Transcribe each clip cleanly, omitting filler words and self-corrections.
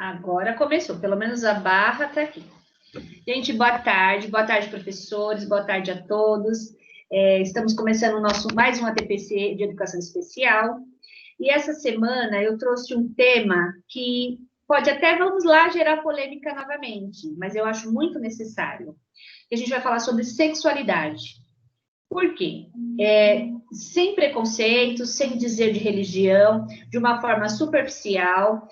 Agora começou, pelo menos a barra está aqui. Gente, boa tarde, professores, boa tarde a todos. Estamos começando mais um ATPC de Educação Especial. E essa semana eu trouxe um tema que pode até, vamos lá, gerar polêmica novamente, mas eu acho muito necessário. A gente vai falar sobre sexualidade. Por quê? Sem preconceito, sem dizer de religião, de uma forma superficial,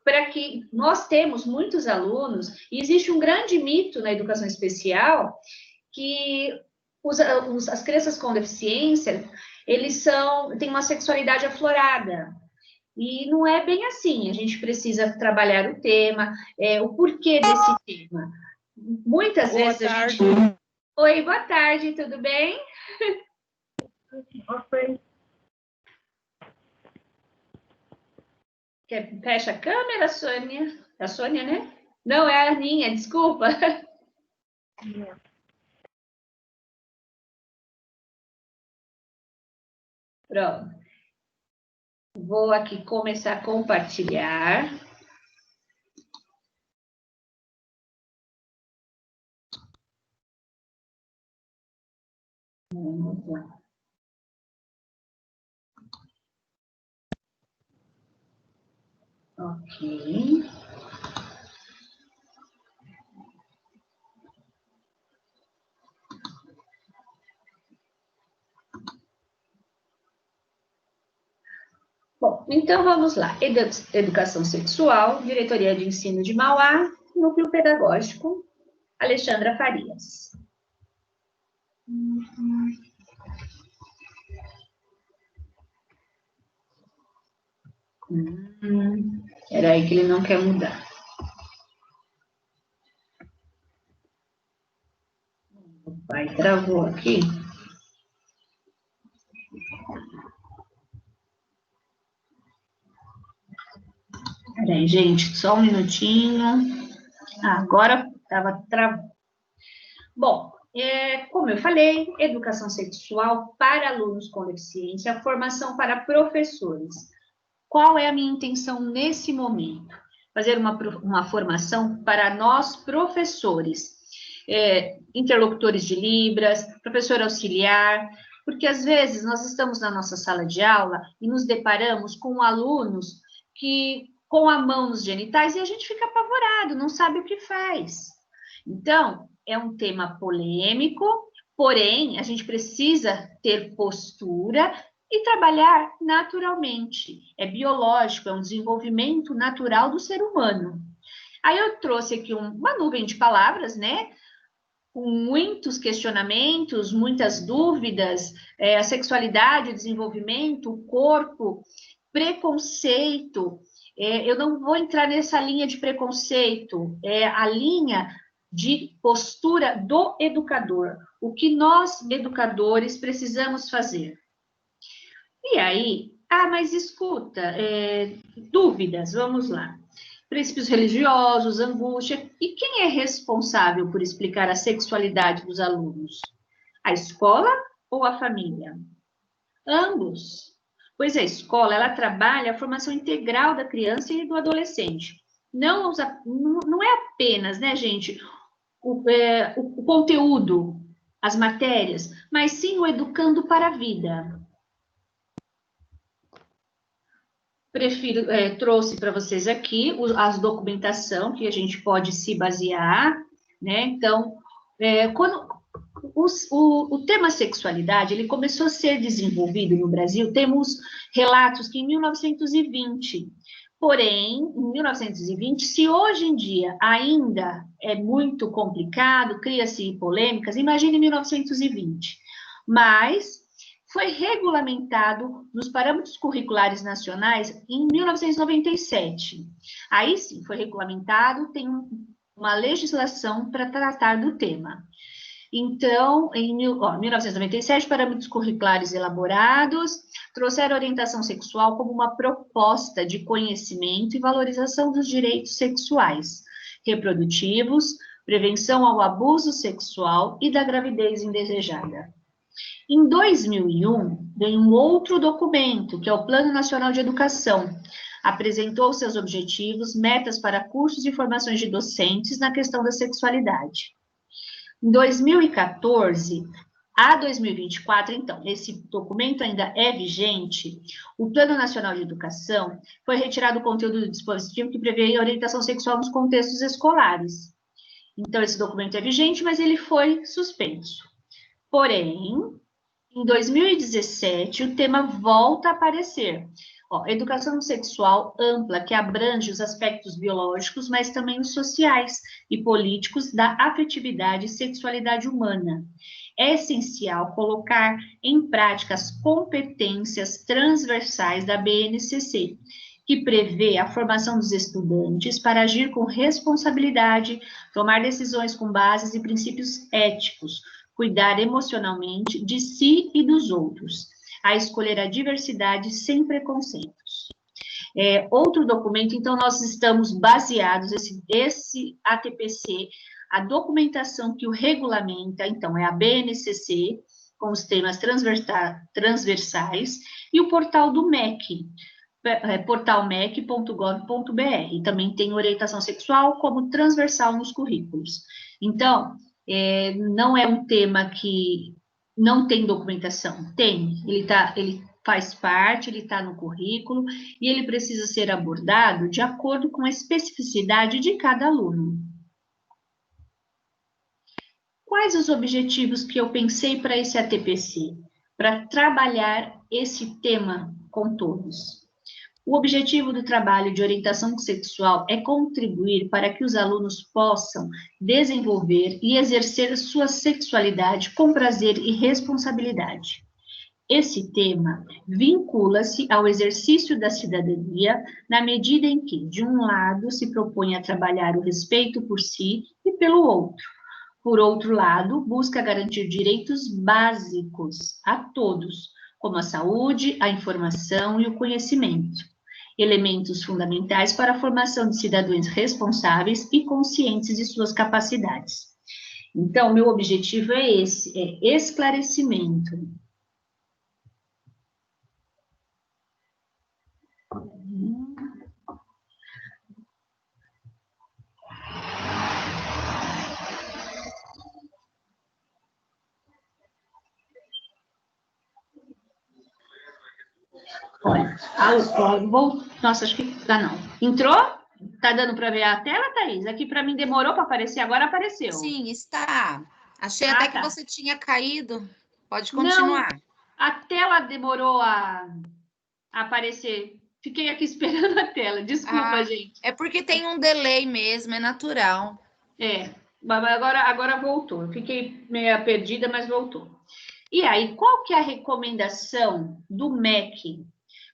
para que nós temos muitos alunos, e existe um grande mito na educação especial, que as crianças com deficiência, eles têm uma sexualidade aflorada, e não é bem assim. A gente precisa trabalhar o tema, o porquê desse tema. Muitas vezes a gente... Oi, boa tarde, tudo bem? Oi. Fecha a câmera, Sônia. É a Sônia, né? Não, é a Aninha, desculpa. Pronto. Vou aqui começar a compartilhar. Vamos lá. Ok. Bom, então vamos lá. Educação sexual, Diretoria de Ensino de Mauá, Núcleo Pedagógico, Alexandra Farias. Espera aí que ele não quer mudar. O pai travou aqui. Peraí, gente, só um minutinho. Agora estava travando. Bom, como eu falei, educação sexual para alunos com deficiência, formação para professores. Qual é a minha intenção nesse momento? Fazer uma formação para nós, professores, interlocutores de Libras, professor auxiliar, porque às vezes nós estamos na nossa sala de aula e nos deparamos com alunos que com a mão nos genitais e a gente fica apavorado, não sabe o que faz. Então, é um tema polêmico, porém, a gente precisa ter postura e trabalhar naturalmente. É biológico, é um desenvolvimento natural do ser humano. Aí eu trouxe aqui uma nuvem de palavras, né? Com muitos questionamentos, muitas dúvidas, a sexualidade, o desenvolvimento, o corpo, preconceito. Eu não vou entrar nessa linha de preconceito, é a linha de postura do educador. O que nós, educadores, precisamos fazer? E aí, mas escuta, dúvidas, vamos lá. Princípios religiosos, angústia. E quem é responsável por explicar a sexualidade dos alunos? A escola ou a família? Ambos. Pois a escola, ela trabalha a formação integral da criança e do adolescente. Não é apenas, né, gente, o conteúdo, as matérias, mas sim o educando para a vida. Trouxe para vocês aqui as documentação que a gente pode se basear, né? Então, quando o tema sexualidade, ele começou a ser desenvolvido no Brasil, temos relatos que em 1920, porém, em 1920, se hoje em dia ainda é muito complicado, cria-se polêmicas, imagine 1920, mas foi regulamentado nos parâmetros curriculares nacionais em 1997. Aí sim, foi regulamentado, tem uma legislação para tratar do tema. Então, em 1997, parâmetros curriculares elaborados trouxeram a orientação sexual como uma proposta de conhecimento e valorização dos direitos sexuais, reprodutivos, prevenção ao abuso sexual e da gravidez indesejada. Em 2001, veio um outro documento, que é o Plano Nacional de Educação, Apresentou seus objetivos, metas para cursos e formações de docentes na questão da sexualidade. Em 2014 a 2024, então, esse documento ainda é vigente. O Plano Nacional de Educação foi retirado o conteúdo do dispositivo que prevê a orientação sexual nos contextos escolares. Então, esse documento é vigente, mas ele foi suspenso. Porém, em 2017, o tema volta a aparecer. Educação sexual ampla, que abrange os aspectos biológicos, mas também os sociais e políticos da afetividade e sexualidade humana. É essencial colocar em prática as competências transversais da BNCC, que prevê a formação dos estudantes para agir com responsabilidade, tomar decisões com bases e princípios éticos, cuidar emocionalmente de si e dos outros, a escolher a diversidade sem preconceitos. Outro documento, então, nós estamos baseados, esse ATPC, a documentação que o regulamenta, então, é a BNCC, com os temas transversais, e o portal do MEC, portalmec.gov.br, também tem orientação sexual como transversal nos currículos. Então, não é um tema que não tem documentação, tem, ele faz parte, ele está no currículo, e ele precisa ser abordado de acordo com a especificidade de cada aluno. Quais os objetivos que eu pensei para esse ATPC? Para trabalhar esse tema com todos. O objetivo do trabalho de orientação sexual é contribuir para que os alunos possam desenvolver e exercer sua sexualidade com prazer e responsabilidade. Esse tema vincula-se ao exercício da cidadania na medida em que, de um lado, se propõe a trabalhar o respeito por si e pelo outro. Por outro lado, busca garantir direitos básicos a todos, como a saúde, a informação e o conhecimento, elementos fundamentais para a formação de cidadãos responsáveis e conscientes de suas capacidades. Então, meu objetivo é esse, é esclarecimento. Olha, nossa, acho que não. Entrou? Tá dando para ver a tela, Thaís? Aqui para mim demorou para aparecer, agora apareceu. Sim, está. Achei até que você tinha caído. Pode continuar. Não, a tela demorou a aparecer. Fiquei aqui esperando a tela. Desculpa, gente. É porque tem um delay mesmo, é natural. Agora voltou. Eu fiquei meio perdida, mas voltou. E aí, qual que é a recomendação do MEC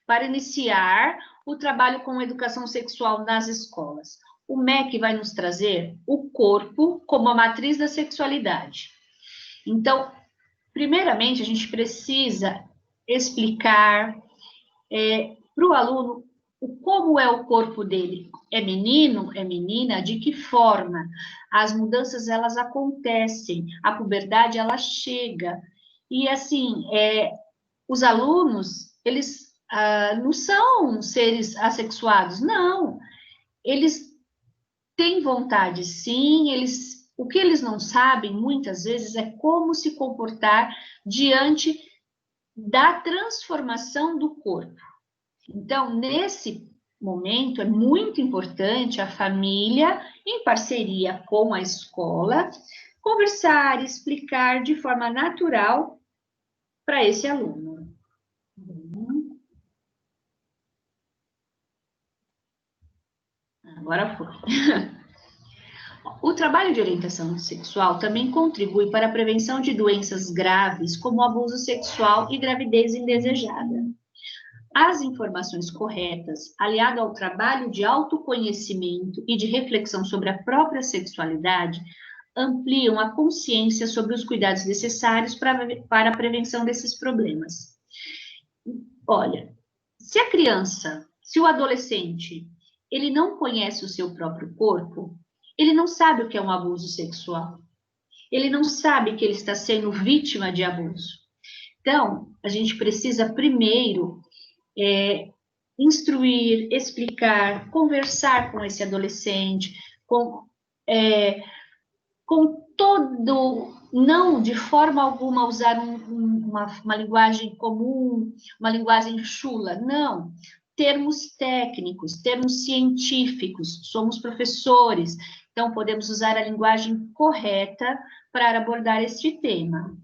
para iniciar o trabalho com educação sexual nas escolas? O MEC vai nos trazer o corpo como a matriz da sexualidade. Então, primeiramente, a gente precisa explicar para o aluno como é o corpo dele. É menino? É menina? De que forma? As mudanças, elas acontecem. A puberdade, ela chega. E, assim, os alunos, eles não são seres assexuados, não. Eles têm vontade, sim, o que eles não sabem, muitas vezes, é como se comportar diante da transformação do corpo. Então, nesse momento, é muito importante a família, em parceria com a escola, conversar, explicar de forma natural para esse aluno. Agora foi. O trabalho de orientação sexual também contribui para a prevenção de doenças graves, como abuso sexual e gravidez indesejada. As informações corretas, aliado ao trabalho de autoconhecimento e de reflexão sobre a própria sexualidade, ampliam a consciência sobre os cuidados necessários para a prevenção desses problemas. Olha, se a criança, se o adolescente, ele não conhece o seu próprio corpo, ele não sabe o que é um abuso sexual. Ele não sabe que ele está sendo vítima de abuso. Então, a gente precisa primeiro instruir, explicar, conversar com esse adolescente, com todo, não de forma alguma usar uma linguagem comum, uma linguagem chula, não. Termos técnicos, termos científicos, somos professores, então podemos usar a linguagem correta para abordar este tema.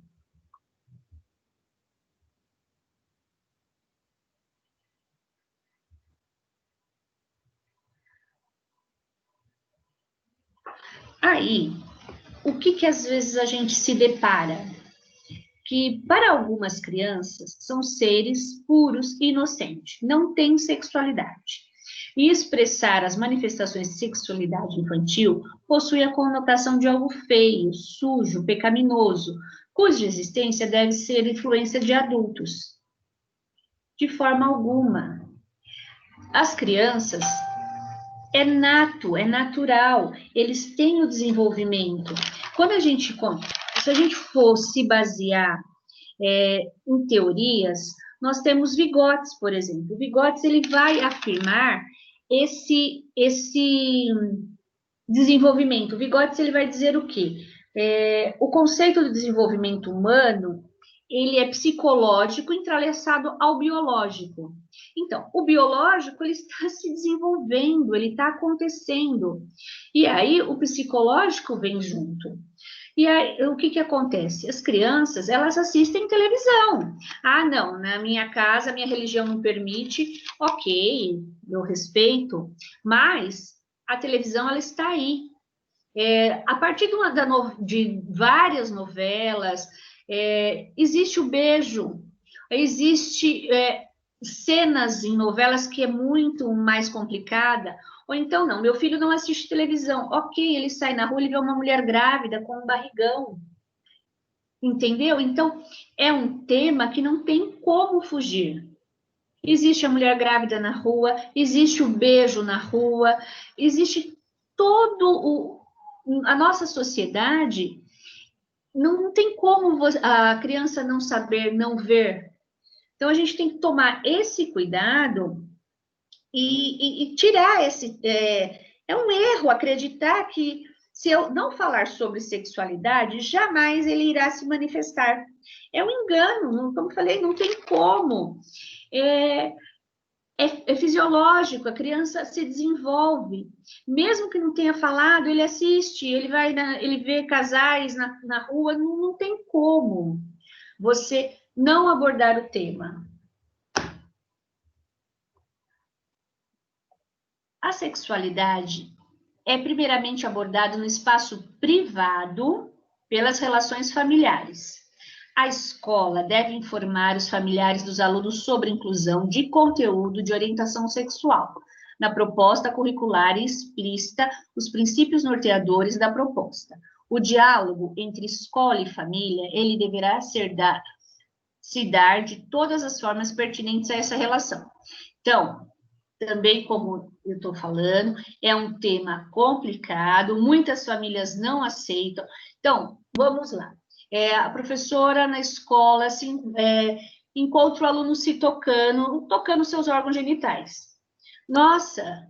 Aí, o que às vezes a gente se depara? Que para algumas crianças são seres puros e inocentes, não têm sexualidade. E expressar as manifestações de sexualidade infantil possui a conotação de algo feio, sujo, pecaminoso, cuja existência deve ser influência de adultos. De forma alguma. As crianças é nato, é natural, eles têm o desenvolvimento. Se a gente for se basear em teorias, nós temos Vygotsky, por exemplo. O Vygotsky, ele vai afirmar esse desenvolvimento. O Vygotsky, ele vai dizer o quê? O conceito do desenvolvimento humano, ele é psicológico entrelaçado ao biológico. Então, o biológico, ele está se desenvolvendo, ele está acontecendo. E aí, o psicológico vem junto. E aí, o que acontece? As crianças, elas assistem televisão. Ah, não, na minha casa, minha religião não permite. Ok, eu respeito. Mas a televisão, ela está aí. A partir de várias novelas, existe o beijo, existe cenas em novelas que é muito mais complicada, ou então não, meu filho não assiste televisão, ok, ele sai na rua, ele vê uma mulher grávida com um barrigão, entendeu? Então, é um tema que não tem como fugir. Existe a mulher grávida na rua, existe o beijo na rua, existe a nossa sociedade, não tem como a criança não saber, não ver. Então, a gente tem que tomar esse cuidado e tirar esse... É um erro acreditar que se eu não falar sobre sexualidade, jamais ele irá se manifestar. É um engano, como eu falei, não tem como. É fisiológico, a criança se desenvolve. Mesmo que não tenha falado, ele assiste, ele vê casais na rua, não tem como você não abordar o tema. A sexualidade é primeiramente abordada no espaço privado pelas relações familiares. A escola deve informar os familiares dos alunos sobre inclusão de conteúdo de orientação sexual, na proposta curricular e explícita os princípios norteadores da proposta. O diálogo entre escola e família, ele deverá se dar de todas as formas pertinentes a essa relação. Então, também, como eu estou falando, é um tema complicado, muitas famílias não aceitam. Então, vamos lá. A professora na escola encontra o aluno se tocando seus órgãos genitais. Nossa,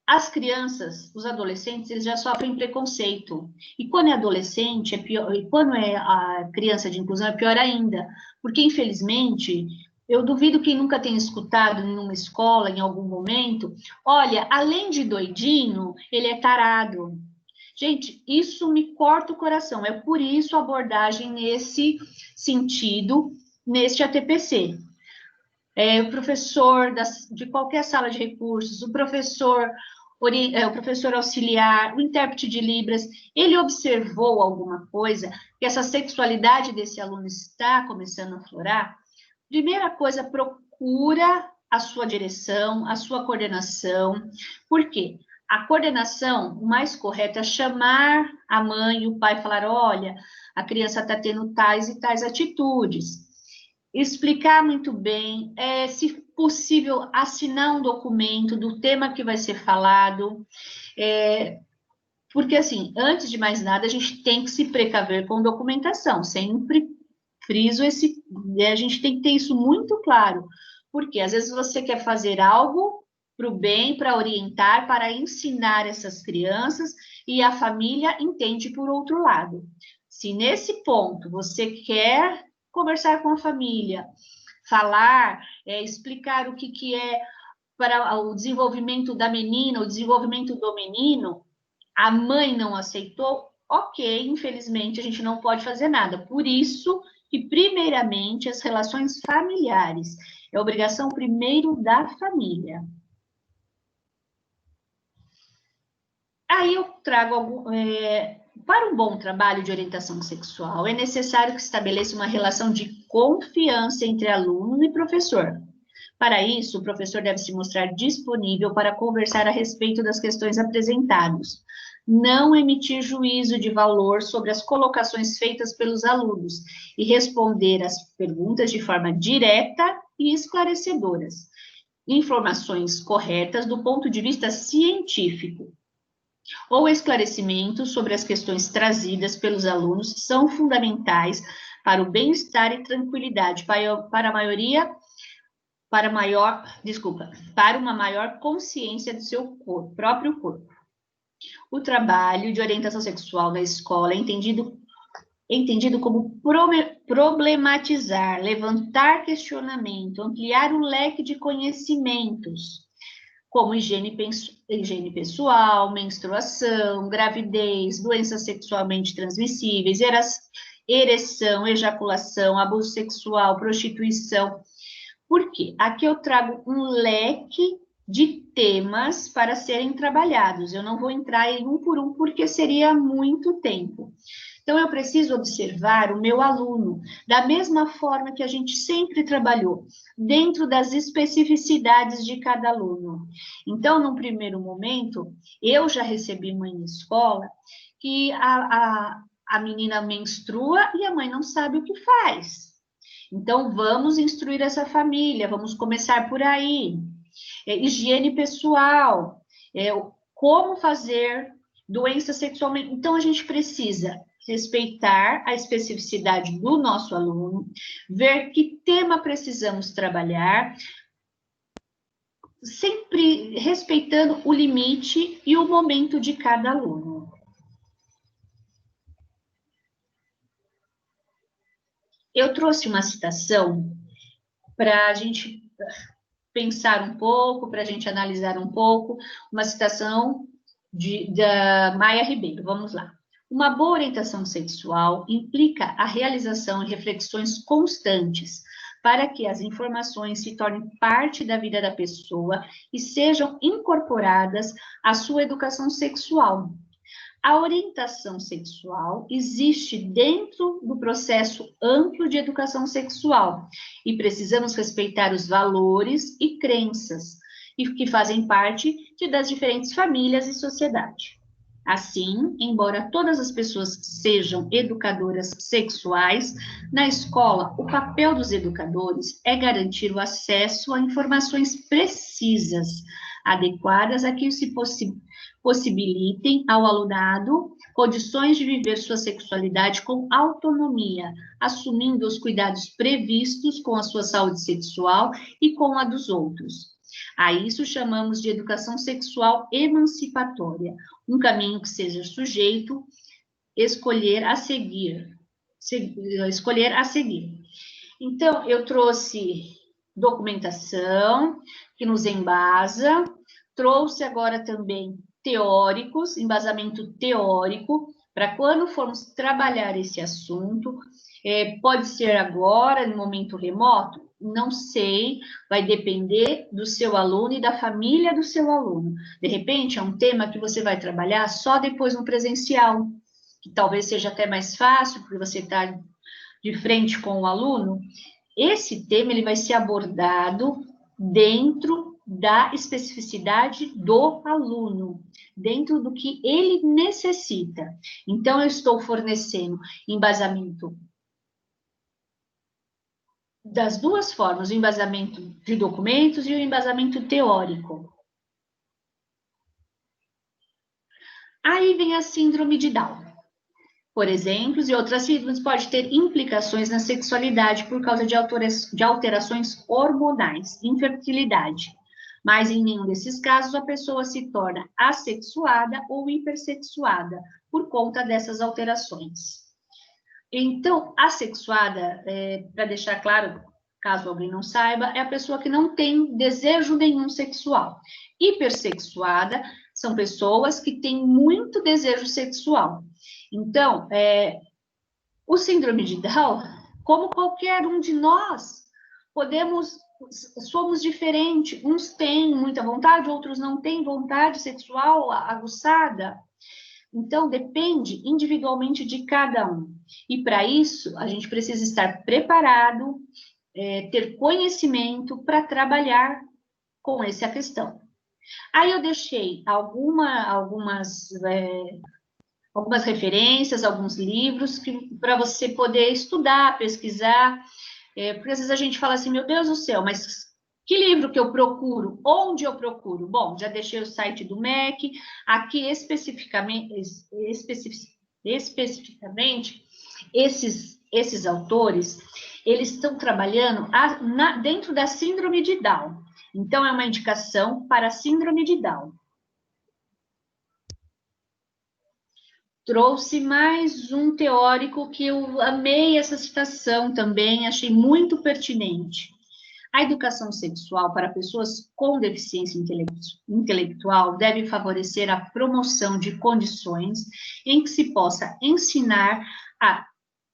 as crianças, os adolescentes, eles já sofrem preconceito. E quando é adolescente, é pior, e quando é a criança de inclusão, é pior ainda. Porque, infelizmente, eu duvido quem nunca tenha escutado em uma escola, em algum momento, olha, além de doidinho, ele é tarado. Gente, isso me corta o coração. É por isso a abordagem nesse sentido, neste ATPC. O professor de qualquer sala de recursos, o professor auxiliar, o intérprete de Libras, ele observou alguma coisa, que essa sexualidade desse aluno está começando a aflorar? Primeira coisa, procura a sua direção, a sua coordenação. Por quê? A coordenação, o mais correto é chamar a mãe e o pai e falar, olha, a criança está tendo tais e tais atitudes. Explicar muito bem, se possível, assinar um documento do tema que vai ser falado, porque, assim, antes de mais nada, a gente tem que se precaver com documentação, sempre friso a gente tem que ter isso muito claro, Porque às vezes você quer fazer algo para o bem, para orientar, para ensinar essas crianças, e a família entende por outro lado. Se nesse ponto você quer conversar com a família, falar, explicar o que é para o desenvolvimento da menina, o desenvolvimento do menino, a mãe não aceitou, ok, infelizmente a gente não pode fazer nada. Por isso que, primeiramente, as relações familiares. É obrigação primeiro da família. Aí eu trago para um bom trabalho de orientação sexual, é necessário que estabeleça uma relação de confiança entre aluno e professor. Para isso, o professor deve se mostrar disponível para conversar a respeito das questões apresentadas, não emitir juízo de valor sobre as colocações feitas pelos alunos e responder às perguntas de forma direta e esclarecedoras. Informações corretas do ponto de vista científico ou esclarecimentos sobre as questões trazidas pelos alunos são fundamentais para o bem-estar e tranquilidade para uma maior consciência do seu próprio corpo. O trabalho de orientação sexual na escola é entendido como problematizar, levantar questionamento, ampliar o leque de conhecimentos, como higiene pessoal, menstruação, gravidez, doenças sexualmente transmissíveis, ereção, ejaculação, abuso sexual, prostituição. Por quê? Aqui eu trago um leque de temas para serem trabalhados. Eu não vou entrar em um por um, porque seria muito tempo. Então, eu preciso observar o meu aluno, da mesma forma que a gente sempre trabalhou, dentro das especificidades de cada aluno. Então, num primeiro momento, eu já recebi mãe em escola que a menina menstrua e a mãe não sabe o que faz. Então, vamos instruir essa família, vamos começar por aí. Higiene pessoal, como fazer doença sexualmente. Então, a gente precisa respeitar a especificidade do nosso aluno, ver que tema precisamos trabalhar, sempre respeitando o limite e o momento de cada aluno. Eu trouxe uma citação para a gente pensar um pouco, para a gente analisar um pouco, uma citação da Maia Ribeiro. Vamos lá. Uma boa orientação sexual implica a realização de reflexões constantes para que as informações se tornem parte da vida da pessoa e sejam incorporadas à sua educação sexual. A orientação sexual existe dentro do processo amplo de educação sexual e precisamos respeitar os valores e crenças que fazem parte das diferentes famílias e sociedade. Assim, embora todas as pessoas sejam educadoras sexuais, na escola, o papel dos educadores é garantir o acesso a informações precisas, adequadas a que se possibilitem ao alunado condições de viver sua sexualidade com autonomia, assumindo os cuidados previstos com a sua saúde sexual e com a dos outros. A isso chamamos de educação sexual emancipatória, um caminho que seja sujeito escolher a seguir. Então, eu trouxe documentação que nos embasa, trouxe agora também teóricos, embasamento teórico, para quando formos trabalhar esse assunto, pode ser agora, no momento remoto, não sei, vai depender do seu aluno e da família do seu aluno. De repente, é um tema que você vai trabalhar só depois no presencial, que talvez seja até mais fácil, porque você está de frente com o aluno. Esse tema ele vai ser abordado dentro da especificidade do aluno, dentro do que ele necessita. Então, eu estou fornecendo embasamento das duas formas, o embasamento de documentos e o embasamento teórico. Aí vem a síndrome de Down. por exemplo, e outras síndromes pode ter implicações na sexualidade por causa de alterações hormonais, infertilidade. Mas em nenhum desses casos a pessoa se torna assexuada ou hipersexuada por conta dessas alterações. Então, assexuada, para deixar claro, caso alguém não saiba, é a pessoa que não tem desejo nenhum sexual. Hipersexuada são pessoas que têm muito desejo sexual. Então, o síndrome de Down, como qualquer um de nós, somos diferentes. Uns têm muita vontade, outros não têm vontade sexual aguçada. Então, depende individualmente de cada um. E para isso, a gente precisa estar preparado, ter conhecimento para trabalhar com essa questão. Aí eu deixei algumas referências, alguns livros para você poder estudar, pesquisar, porque às vezes a gente fala assim, meu Deus do céu, mas que livro que eu procuro? Onde eu procuro? Bom, já deixei o site do MEC, aqui especificamente esses autores, eles estão trabalhando dentro da síndrome de Down. Então, é uma indicação para a síndrome de Down. Trouxe mais um teórico que eu amei essa citação também, achei muito pertinente. A educação sexual para pessoas com deficiência intelectual deve favorecer a promoção de condições em que se possa ensinar a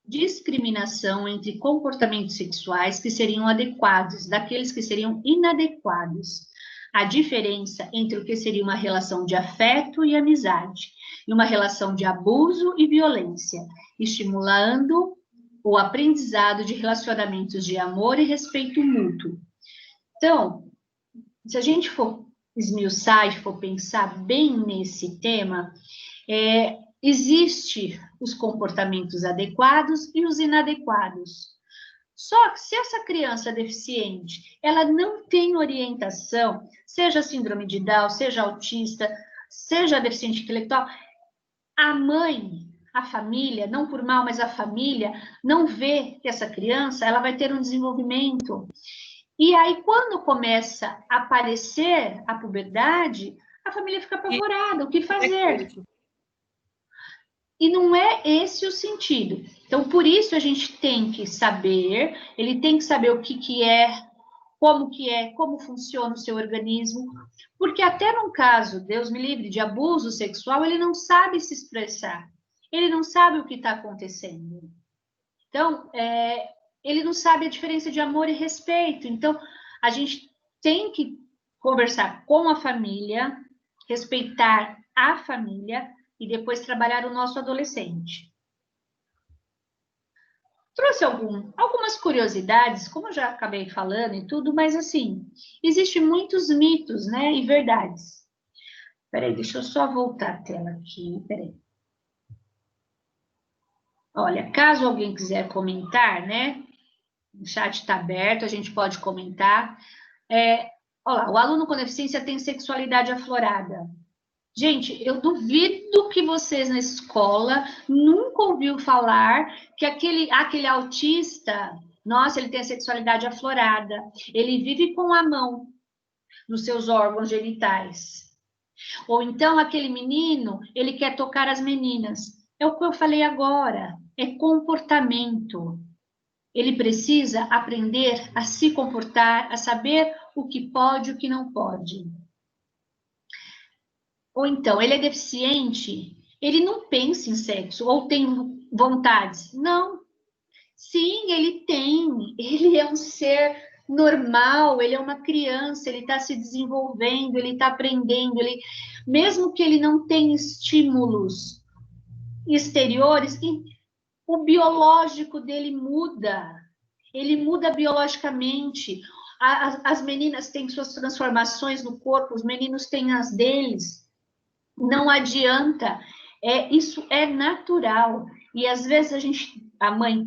discriminação entre comportamentos sexuais que seriam adequados daqueles que seriam inadequados, a diferença entre o que seria uma relação de afeto e amizade, e uma relação de abuso e violência, estimulando o aprendizado de relacionamentos de amor e respeito mútuo. Então, se a gente for esmiuçar e for pensar bem nesse tema, existe os comportamentos adequados e os inadequados. Só que se essa criança deficiente, ela não tem orientação, seja síndrome de Down, seja autista, seja deficiente intelectual, a mãe, a família, não por mal, mas a família, não vê que essa criança, ela vai ter um desenvolvimento. E aí, quando começa a aparecer a puberdade, a família fica apavorada, o que fazer? E não é esse o sentido. Então, por isso a gente tem que saber, ele tem que saber o que é, como funciona o seu organismo, porque até num caso, Deus me livre, de abuso sexual, ele não sabe se expressar, ele não sabe o que está acontecendo. Então, ele não sabe a diferença de amor e respeito. Então, a gente tem que conversar com a família, respeitar a família e depois trabalhar o nosso adolescente. Trouxe algumas curiosidades, como eu já acabei falando e tudo, mas assim, existem muitos mitos, né, e verdades. Peraí, deixa eu só voltar a tela aqui, peraí. Olha, caso alguém quiser comentar, né, o chat está aberto, a gente pode comentar. Olha lá, o aluno com deficiência tem sexualidade aflorada. Gente, eu duvido que vocês na escola nunca ouviu falar que aquele autista, nossa, ele tem a sexualidade aflorada. Ele vive com a mão nos seus órgãos genitais. Ou então aquele menino, ele quer tocar as meninas. É o que eu falei agora, é comportamento. Ele precisa aprender a se comportar, a saber o que pode e o que não pode. Ou então, ele é deficiente, ele não pensa em sexo, ou tem vontades. Não. Sim, ele tem. Ele é um ser normal, ele é uma criança, ele está se desenvolvendo, ele está aprendendo. Mesmo que ele não tenha estímulos exteriores, o biológico dele muda. Ele muda biologicamente. As meninas têm suas transformações no corpo, os meninos têm as deles. Não adianta, isso é natural. E às vezes a mãe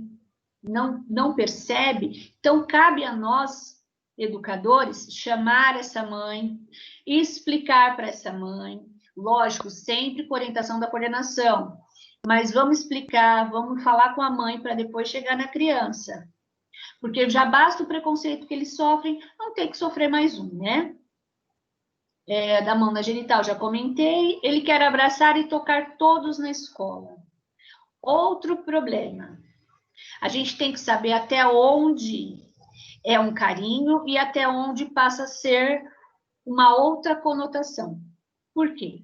não percebe, então cabe a nós, educadores, chamar essa mãe, explicar para essa mãe, lógico, sempre com orientação da coordenação. mas vamos explicar, vamos falar com a mãe para depois chegar na criança. Porque já basta o preconceito que eles sofrem, não tem que sofrer mais um, né? Da mão na genital, já comentei. Ele quer abraçar e tocar todos na escola. Outro problema. A gente tem que saber até onde é um carinho e até onde passa a ser uma outra conotação. Por quê?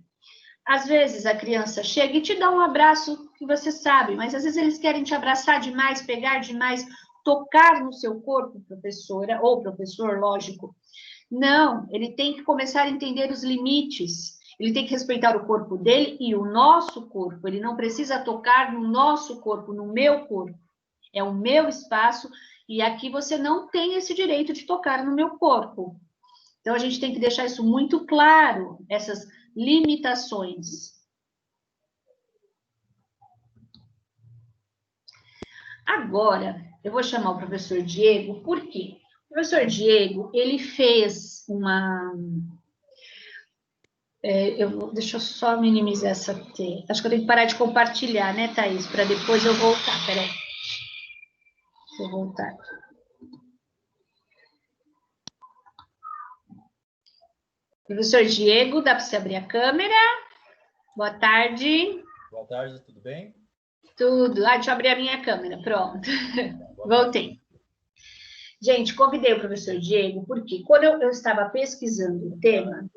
Às vezes a criança chega e te dá um abraço que você sabe, mas às vezes eles querem te abraçar demais, pegar demais, tocar no seu corpo, professora, ou professor, lógico. Não, ele tem que começar a entender os limites. Ele tem que respeitar o corpo dele e o nosso corpo. Ele não precisa tocar no nosso corpo, no meu corpo. É o meu espaço e aqui você não tem esse direito de tocar no meu corpo. Então, a gente tem que deixar isso muito claro, essas limitações. Agora, eu vou chamar o professor Diego, por quê? O professor Diego, ele fez uma... deixa eu só minimizar essa tela. Acho que eu tenho que parar de compartilhar, né, Thaís? Para depois eu voltar. Peraí. Deixa eu voltar. Professor Diego, dá para você abrir a câmera? Boa tarde. Boa tarde, tudo bem? Tudo. Deixa eu abrir a minha câmera. Pronto. Voltei. Gente, convidei o professor Diego porque quando eu estava pesquisando o tema,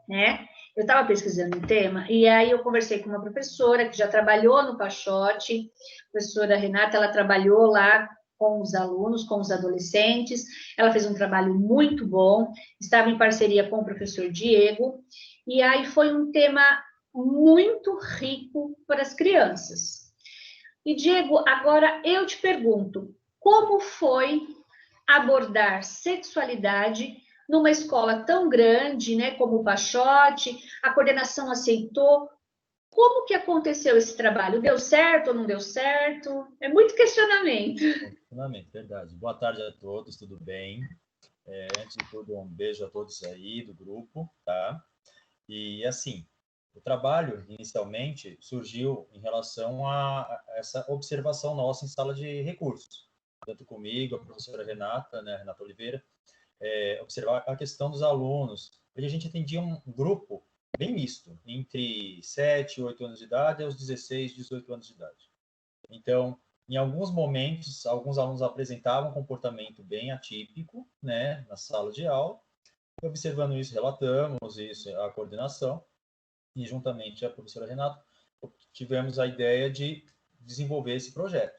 né? Eu estava pesquisando o tema e aí eu conversei com uma professora que já trabalhou no Pachote, a professora Renata, ela trabalhou lá com os alunos, com os adolescentes, ela fez um trabalho muito bom, estava em parceria com o professor Diego, e aí foi um tema muito rico para as crianças. E, Diego, agora eu te pergunto, como foi abordar sexualidade numa escola tão grande, né, como o Pachote? A coordenação aceitou? Como que aconteceu esse trabalho? Deu certo ou não deu certo? É muito questionamento. Questionamento, verdade. Boa tarde a todos, tudo bem? Antes de tudo, um beijo a todos aí do grupo, tá? E, assim, o trabalho, inicialmente, surgiu em relação a essa observação nossa em sala de recursos. Tanto comigo, a professora Renata, né, Renata Oliveira, observar a questão dos alunos, porque a gente atendia um grupo bem misto, entre 7 e 8 anos de idade aos 16, 18 anos de idade. Então, em alguns momentos, alguns alunos apresentavam um comportamento bem atípico, né, na sala de aula. E observando isso, relatamos isso à coordenação e, juntamente à professora Renata, tivemos a ideia de desenvolver esse projeto,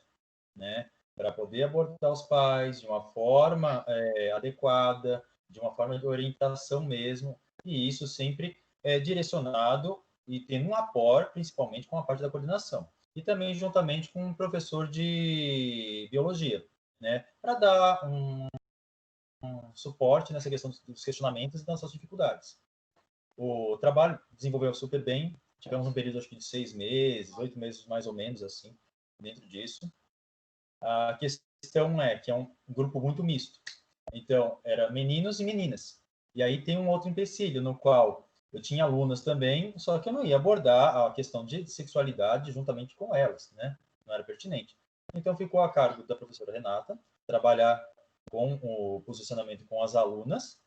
né, para poder abordar os pais de uma forma adequada, de uma forma de orientação mesmo, e isso sempre direcionado e tendo um aporte, principalmente com a parte da coordenação. E também juntamente com um professor de biologia, né, para dar um suporte nessa questão dos questionamentos e das suas dificuldades. O trabalho desenvolveu super bem, tivemos um período acho que de 6 meses, 8 meses mais ou menos assim, dentro disso. A questão é que é um grupo muito misto. Então, era meninos e meninas. E aí tem um outro empecilho, no qual eu tinha alunas também, só que eu não ia abordar a questão de sexualidade juntamente com elas, né? Não era pertinente. Então, ficou a cargo da professora Renata trabalhar com o posicionamento com as alunas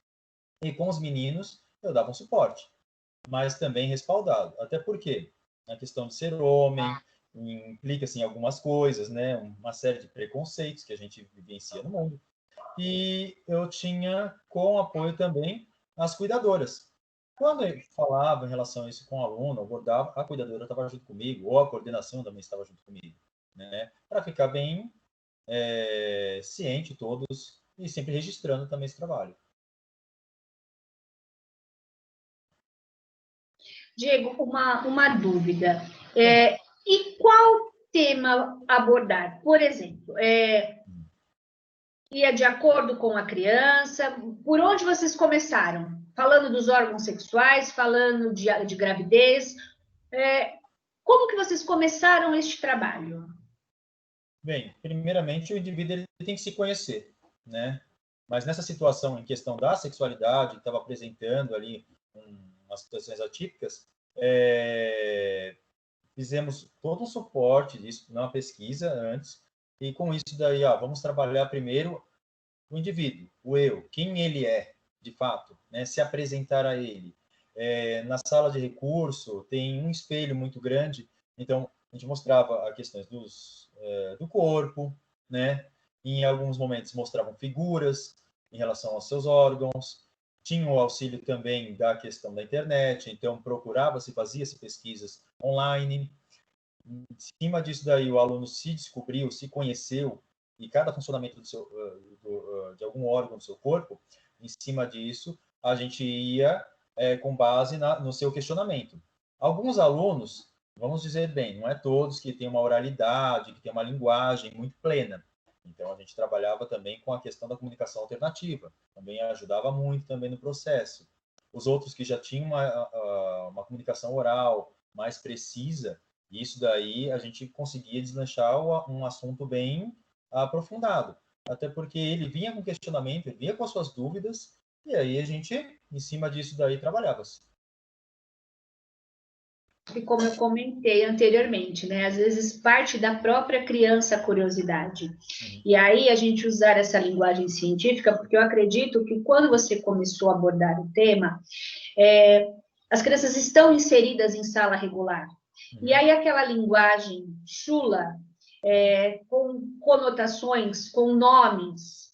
e com os meninos eu dava um suporte, mas também respaldado. Até porque a questão de ser homem implica assim algumas coisas, né? Uma série de preconceitos que a gente vivencia no mundo. E eu tinha com apoio também as cuidadoras. Quando eu falava em relação a isso com o aluno, abordava, a cuidadora estava junto comigo, ou a coordenação também estava junto comigo, né? Para ficar bem ciente todos e sempre registrando também esse trabalho. Diego, uma dúvida. E qual tema abordar? Por exemplo, ia de acordo com a criança? Por onde vocês começaram? Falando dos órgãos sexuais, falando de gravidez? Como que vocês começaram este trabalho? Bem, primeiramente o indivíduo ele tem que se conhecer, né? Mas nessa situação em questão da sexualidade, estava apresentando ali umas situações atípicas, fizemos todo um suporte disso, na pesquisa antes, e com isso daí, vamos trabalhar primeiro o indivíduo, o eu, quem ele é, de fato, né? Se apresentar a ele. Na sala de recurso tem um espelho muito grande, então a gente mostrava as questões do corpo, né? Em alguns momentos mostravam figuras em relação aos seus órgãos, tinha o auxílio também da questão da internet, então procurava-se, fazia-se pesquisas online. Em cima disso daí, o aluno se descobriu, se conheceu, e cada funcionamento de algum órgão do seu corpo, em cima disso, a gente ia com base no seu questionamento. Alguns alunos, vamos dizer bem, não é todos que têm uma oralidade, que têm uma linguagem muito plena. Então, a gente trabalhava também com a questão da comunicação alternativa, também ajudava muito também no processo. Os outros que já tinham uma comunicação oral mais precisa, isso daí a gente conseguia deslanchar um assunto bem aprofundado. Até porque ele vinha com questionamento, ele vinha com as suas dúvidas, e aí a gente, em cima disso daí, trabalhava-se. E como eu comentei anteriormente, né? Às vezes parte da própria criança a curiosidade. E aí a gente usar essa linguagem científica, porque eu acredito que quando você começou a abordar o tema, as crianças estão inseridas em sala regular. E aí aquela linguagem chula, com conotações, com nomes,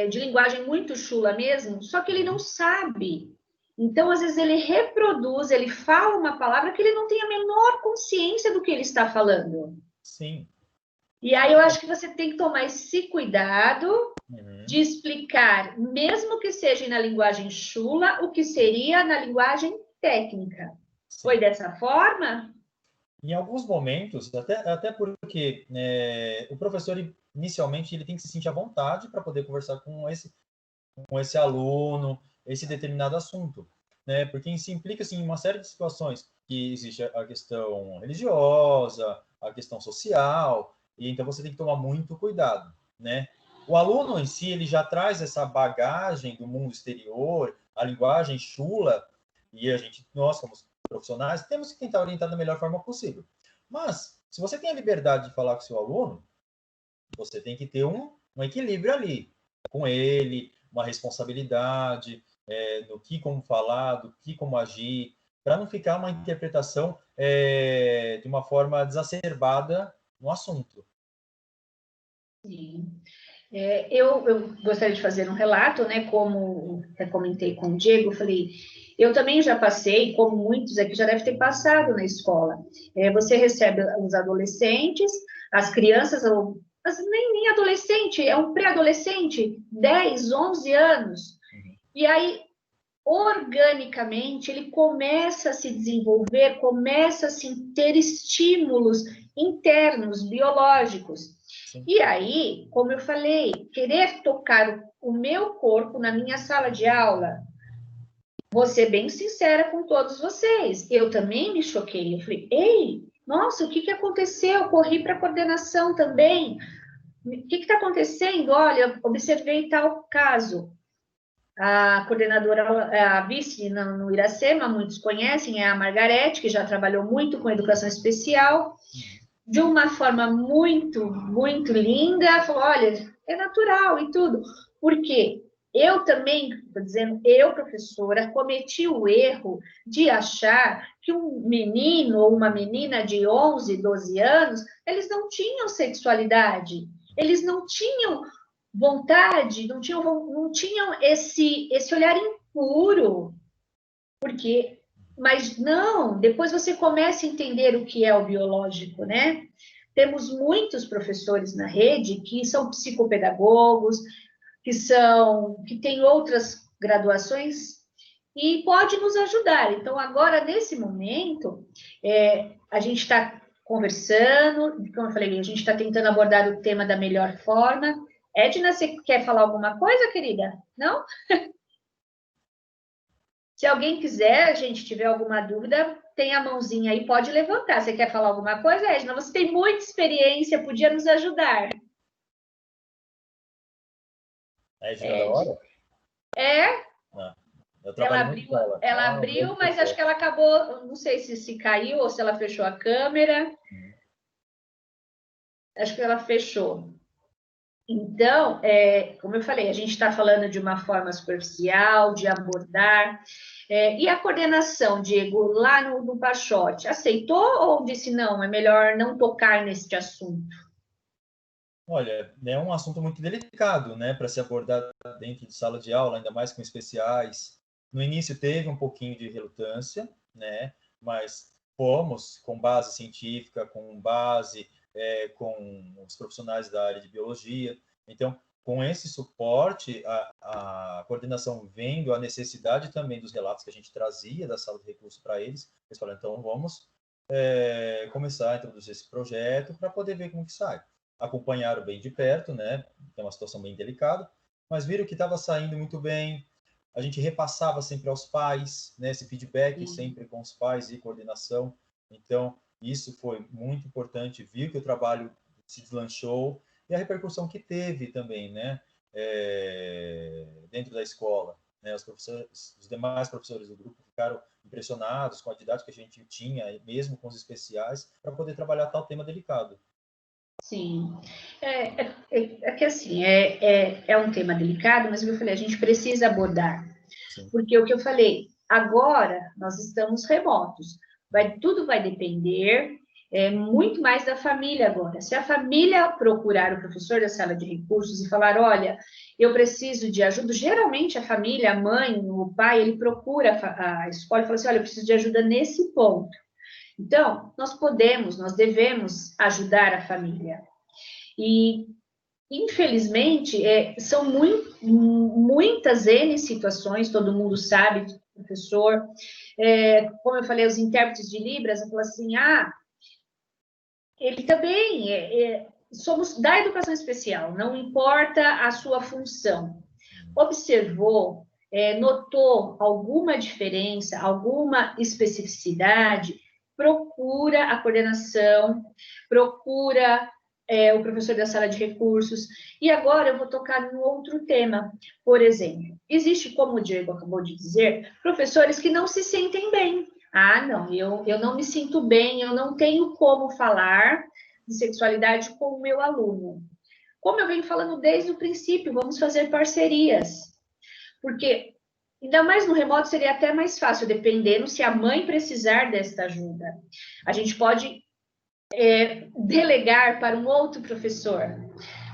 de linguagem muito chula mesmo, só que ele não sabe. Então, às vezes, ele reproduz, ele fala uma palavra que ele não tem a menor consciência do que ele está falando. Sim. E aí eu acho que você tem que tomar esse cuidado de explicar, mesmo que seja na linguagem chula, o que seria na linguagem técnica. Sim. Foi dessa forma? Em alguns momentos, até porque o professor, inicialmente, ele tem que se sentir à vontade para poder conversar com esse aluno, esse determinado assunto, né? Porque isso implica, assim, uma série de situações, que existe a questão religiosa, a questão social, e então você tem que tomar muito cuidado, né? O aluno em si, ele já traz essa bagagem do mundo exterior, a linguagem chula, e nós, como profissionais, temos que tentar orientar da melhor forma possível. Mas, se você tem a liberdade de falar com o seu aluno, você tem que ter um equilíbrio ali, com ele, uma responsabilidade, do que como falar, do que como agir, para não ficar uma interpretação de uma forma exacerbada no assunto. Sim. Eu gostaria de fazer um relato, né? Como eu comentei com o Diego, eu falei, eu também já passei, como muitos aqui já devem ter passado na escola. Você recebe os adolescentes, as crianças, nem adolescente, é um pré-adolescente, 10, 11 anos. E aí, organicamente, ele começa a se desenvolver, começa a ter estímulos internos, biológicos. Sim. E aí, como eu falei, querer tocar o meu corpo na minha sala de aula, vou ser bem sincera com todos vocês, eu também me choquei. Eu falei, ei, nossa, o que aconteceu? Eu corri para a coordenação também. O que está acontecendo? Olha, observei tal caso. A coordenadora, a vice no Iracema, muitos conhecem, é a Margarete, que já trabalhou muito com educação especial, de uma forma muito, muito linda, falou, olha, é natural e tudo. Por quê? Eu também, estou dizendo, eu, professora, cometi o erro de achar que um menino ou uma menina de 11, 12 anos, eles não tinham sexualidade, eles não tinham vontade, não tinham esse olhar impuro, porque, mas não, depois você começa a entender o que é o biológico, né? Temos muitos professores na rede que são psicopedagogos, que têm outras graduações e pode nos ajudar. Então, agora, nesse momento, a gente está conversando, como eu falei, a gente está tentando abordar o tema da melhor forma. Edna, você quer falar alguma coisa, querida? Não? Se alguém quiser, a gente tiver alguma dúvida, tem a mãozinha aí, pode levantar. Você quer falar alguma coisa, Edna? Você tem muita experiência, podia nos ajudar. A Edna da hora? É? Não. Eu trabalho muito com ela. Ela abriu, mas acho que ela acabou, não sei se caiu ou se ela fechou a câmera. Acho que ela fechou. Então, como eu falei, a gente está falando de uma forma superficial, de abordar. E a coordenação, Diego, lá no Pachote, aceitou ou disse não, é melhor não tocar neste assunto? Olha, é um assunto muito delicado, né, para se abordar dentro de sala de aula, ainda mais com especiais. No início teve um pouquinho de relutância, né, mas fomos com base científica, com base com os profissionais da área de biologia. Então, com esse suporte, a coordenação vendo a necessidade também dos relatos que a gente trazia da sala de recursos para eles, eles falaram, então vamos começar a introduzir esse projeto para poder ver como que sai. Acompanharam bem de perto, né? É uma situação bem delicada, mas viram que estava saindo muito bem. A gente repassava sempre aos pais, né? Esse feedback sempre com os pais e coordenação. Então, isso foi muito importante. Viu que o trabalho se deslanchou e a repercussão que teve também, né? Dentro da escola, né? Os demais professores do grupo ficaram impressionados com a didática que a gente tinha, mesmo com os especiais, para poder trabalhar tal tema delicado. Sim, que assim, é um tema delicado, mas como eu falei, a gente precisa abordar. Sim. Porque o que eu falei, agora nós estamos remotos, tudo vai depender muito mais da família agora. Se a família procurar o professor da sala de recursos e falar, olha, eu preciso de ajuda, geralmente a família, a mãe, o pai, ele procura a escola e fala assim, olha, eu preciso de ajuda nesse ponto. Então, nós devemos ajudar a família. E, infelizmente, são muitas N situações, todo mundo sabe, professor, como eu falei, os intérpretes de Libras, eu falo assim, ele também, somos da educação especial, não importa a sua função. Observou, notou alguma diferença, alguma especificidade, procura a coordenação, procura o professor da sala de recursos. E agora eu vou tocar num outro tema. Por exemplo, existe, como o Diego acabou de dizer, professores que não se sentem bem. Não, eu não me sinto bem, eu não tenho como falar de sexualidade com o meu aluno. Como eu venho falando desde o princípio, vamos fazer parcerias. Porque, ainda mais no remoto, seria até mais fácil, dependendo se a mãe precisar desta ajuda. A gente pode delegar para um outro professor.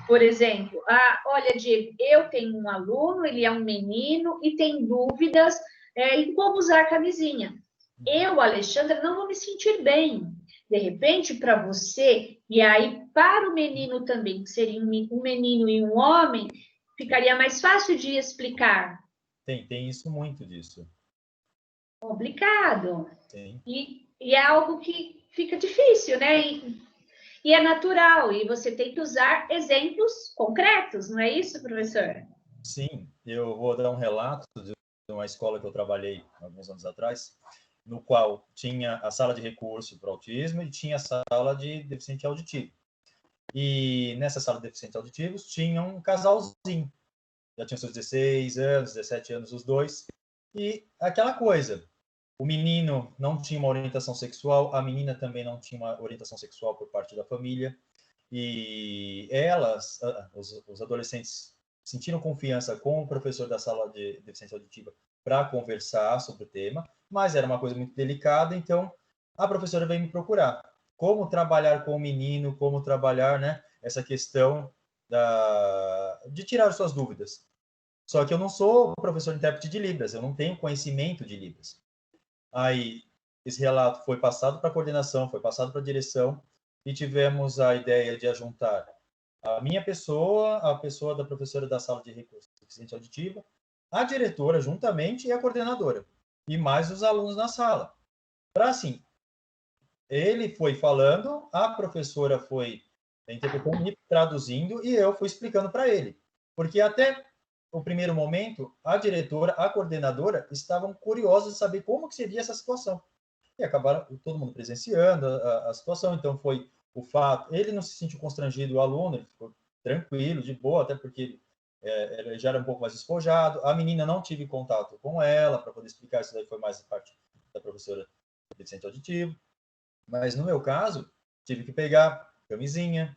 Por exemplo, olha, Diego, eu tenho um aluno, ele é um menino e tem dúvidas em como usar camisinha. Eu, Alexandra, não vou me sentir bem. De repente, para você, e aí para o menino também, que seria um menino e um homem, ficaria mais fácil de explicar. Tem isso muito disso. Complicado. Sim. E é algo que fica difícil, né? E é natural, e você tem que usar exemplos concretos, não é isso, professor? Sim, eu vou dar um relato de uma escola que eu trabalhei alguns anos atrás, no qual tinha a sala de recurso para autismo e tinha a sala de deficiente auditivo. E nessa sala de deficientes auditivos tinha um casalzinho, já tinha seus 16 anos, 17 anos os dois, e aquela coisa, o menino não tinha uma orientação sexual, a menina também não tinha uma orientação sexual por parte da família, e elas, os adolescentes, sentiram confiança com o professor da sala de deficiência auditiva para conversar sobre o tema, mas era uma coisa muito delicada, então a professora veio me procurar. Como trabalhar com o menino, como trabalhar, né, essa questão de tirar suas dúvidas. Só que eu não sou professor intérprete de Libras, eu não tenho conhecimento de Libras. Aí, esse relato foi passado para a coordenação, foi passado para a direção, e tivemos a ideia de ajuntar a minha pessoa, a pessoa da professora da sala de recursos de deficiente auditiva, a diretora juntamente e a coordenadora, e mais os alunos na sala. Para assim, ele foi falando, a professora foi interpretando, me traduzindo, e eu fui explicando para ele. Porque até o primeiro momento, a diretora, a coordenadora estavam curiosos de saber como que seria essa situação. E acabaram todo mundo presenciando a situação. Então, foi o fato... Ele não se sentiu constrangido, o aluno, ele ficou tranquilo, de boa, até porque ele já era um pouco mais despojado. A menina não tive contato com ela para poder explicar, isso daí foi mais a parte da professora deficiente auditivo. Mas no meu caso, tive que pegar camisinha,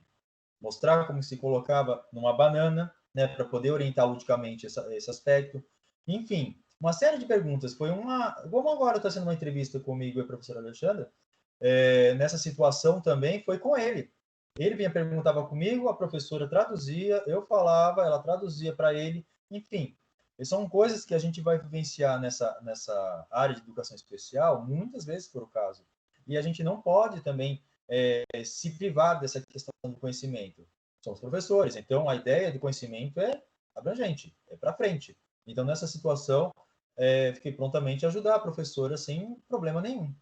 mostrar como se colocava numa banana, né, para poder orientar ludicamente esse aspecto. Enfim, uma série de perguntas. Foi como agora está sendo uma entrevista comigo e a professora Alexandra, nessa situação também foi com ele. Ele vinha, perguntava comigo, a professora traduzia, eu falava, ela traduzia para ele. Enfim, são coisas que a gente vai vivenciar nessa área de educação especial, muitas vezes por o caso. E a gente não pode também se privar dessa questão do conhecimento. Somos professores, então a ideia do conhecimento é abrangente, é para frente. Então, nessa situação, fiquei prontamente a ajudar a professora sem problema nenhum.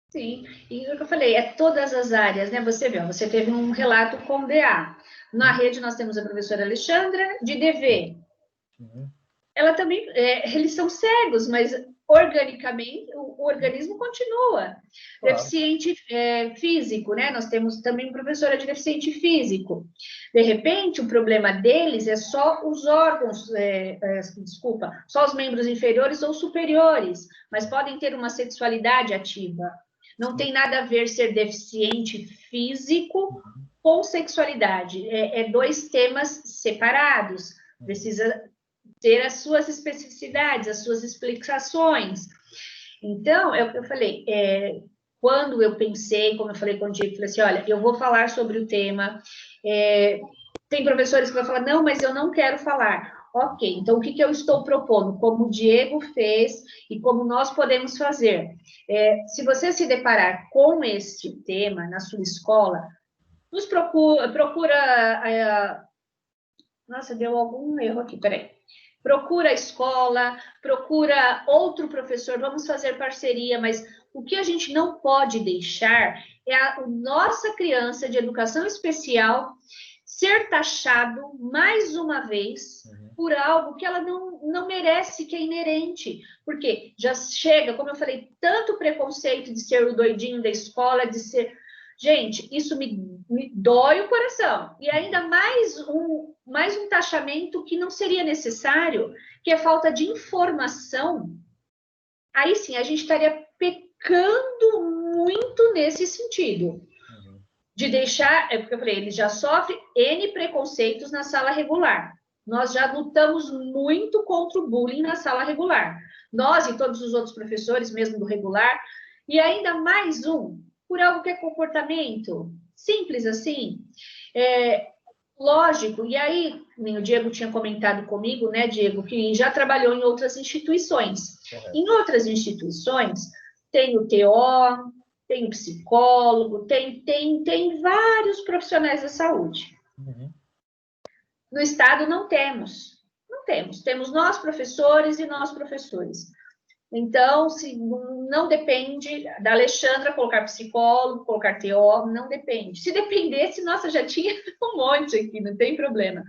Sim, e o que eu falei, é todas as áreas, né? Você viu, você teve um relato com DA. Na rede nós temos a professora Alexandra, de DV. Uhum. Ela também, eles são cegos, mas organicamente o organismo continua. Claro. Deficiente físico, né? Nós temos também uma professora de deficiente físico. De repente, o problema deles é só os órgãos, só os membros inferiores ou superiores, mas podem ter uma sexualidade ativa. Não tem nada a ver ser deficiente físico com sexualidade. É dois temas separados. Precisa ter as suas especificidades, as suas explicações. Então, eu falei, quando eu pensei, como eu falei com o Diego, falei assim, olha, eu vou falar sobre o tema, tem professores que vão falar, não, mas eu não quero falar. Ok, então o que eu estou propondo? Como o Diego fez e como nós podemos fazer. Se você se deparar com este tema na sua escola, nos procura nossa, deu algum erro aqui, peraí. Procura a escola, procura outro professor, vamos fazer parceria, mas o que a gente não pode deixar é a nossa criança de educação especial ser taxado mais uma vez por algo que ela não merece, que é inerente. Porque já chega, como eu falei, tanto preconceito de ser o doidinho da escola, de ser... Gente, isso me dói o coração. E ainda mais um taxamento que não seria necessário, que é falta de informação. Aí sim, a gente estaria pecando muito nesse sentido. De deixar, porque eu falei, ele já sofre N preconceitos na sala regular. Nós já lutamos muito contra o bullying na sala regular. Nós e todos os outros professores, mesmo do regular, e ainda mais por algo que é comportamento, simples assim. Lógico, e aí, o Diego tinha comentado comigo, né, Diego, que já trabalhou em outras instituições. Correto. Em outras instituições, tem o TO, tem o psicólogo, tem vários profissionais da saúde. No Estado não temos. Não temos. Temos nós, professores, e nós, professores. Então, não depende da Alexandra colocar psicólogo, colocar TO, não depende. Se dependesse, nossa, já tinha um monte aqui, não tem problema.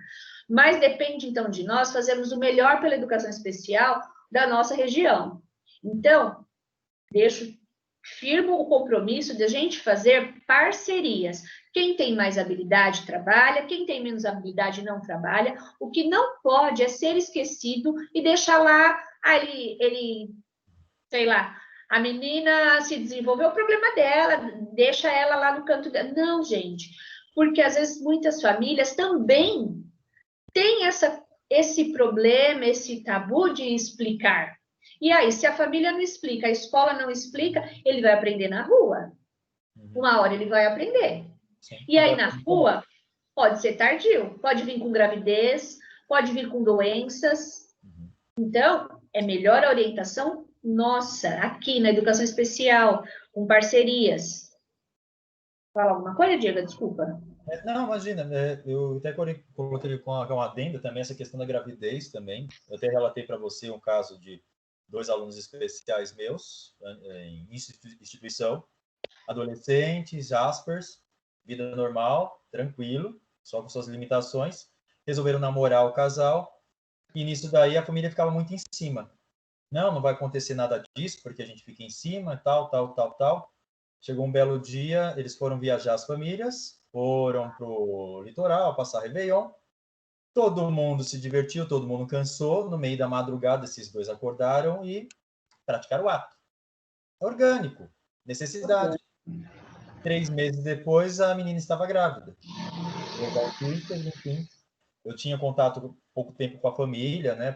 Mas depende, então, de nós fazermos o melhor pela educação especial da nossa região. Então, firmo o compromisso de a gente fazer parcerias. Quem tem mais habilidade trabalha, quem tem menos habilidade não trabalha. O que não pode é ser esquecido e deixar lá, ele sei lá, a menina se desenvolveu, o problema dela, deixa ela lá no canto dela. Não, gente, porque às vezes muitas famílias também têm esse problema, esse tabu de explicar. E aí, se a família não explica, a escola não explica, ele vai aprender na rua. Uma hora ele vai aprender. Sim. E aí, na rua, pode ser tardio, pode vir com gravidez, pode vir com doenças. Então, é melhor a orientação nossa, aqui na educação especial, com parcerias. Fala alguma coisa, Diego? Desculpa. Não, imagina, eu até coloquei com uma adenda também essa questão da gravidez também. Eu até relatei para você um caso de 2 alunos especiais meus em instituição, adolescentes, Jaspers, vida normal, tranquilo, só com suas limitações, resolveram namorar o casal, e nisso daí a família ficava muito em cima. Não vai acontecer nada disso, porque a gente fica em cima, tal. Chegou um belo dia, eles foram viajar as famílias, foram pro litoral, passar Réveillon, Todo mundo se divertiu, todo mundo cansou. No meio da madrugada, esses dois acordaram e praticaram o ato. Orgânico, necessidade. 3 meses depois, a menina estava grávida. Os autistas, enfim. Eu tinha contato pouco tempo com a família, né,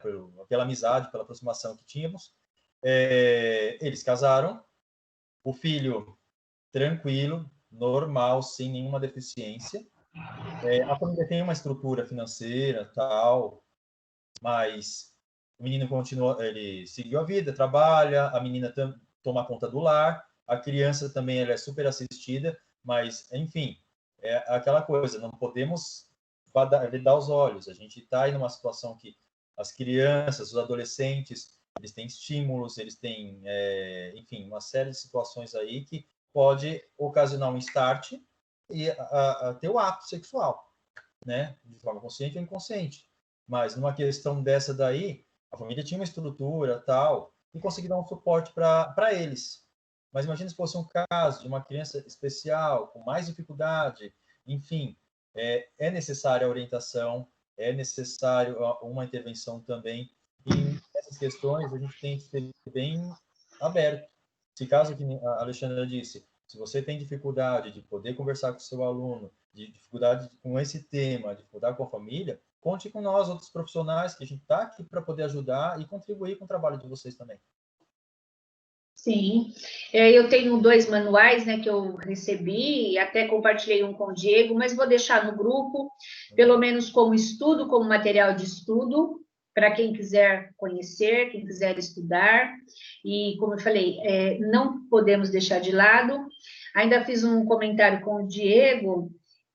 pela amizade, pela aproximação que tínhamos. Eles casaram. O filho tranquilo, normal, sem nenhuma deficiência. A família tem uma estrutura financeira, tal, mas o menino continua, ele seguiu a vida, trabalha, a menina toma conta do lar, a criança também ela é super assistida, mas, enfim, é aquela coisa, não podemos vedar os olhos. A gente está aí numa situação que as crianças, os adolescentes, eles têm estímulos, eles têm, enfim, uma série de situações aí que pode ocasionar um start e ter o ato sexual, né? De forma consciente ou inconsciente. Mas numa questão dessa daí, a família tinha uma estrutura, tal, e conseguiu dar um suporte para eles. Mas imagina se fosse um caso de uma criança especial, com mais dificuldade, enfim, é necessária a orientação, é necessário uma intervenção também. E nessas questões, a gente tem que ser bem aberto. Se caso que a Alexandra disse, se você tem dificuldade de poder conversar com o seu aluno, de dificuldade com esse tema, dificuldade com a família, conte com nós, outros profissionais, que a gente está aqui para poder ajudar e contribuir com o trabalho de vocês também. Sim, eu tenho 2 manuais, né, que eu recebi, e até compartilhei um com o Diego, mas vou deixar no grupo, pelo menos como estudo, como material de estudo, para quem quiser conhecer, quem quiser estudar, e como eu falei, não podemos deixar de lado. Ainda fiz um comentário com o Diego,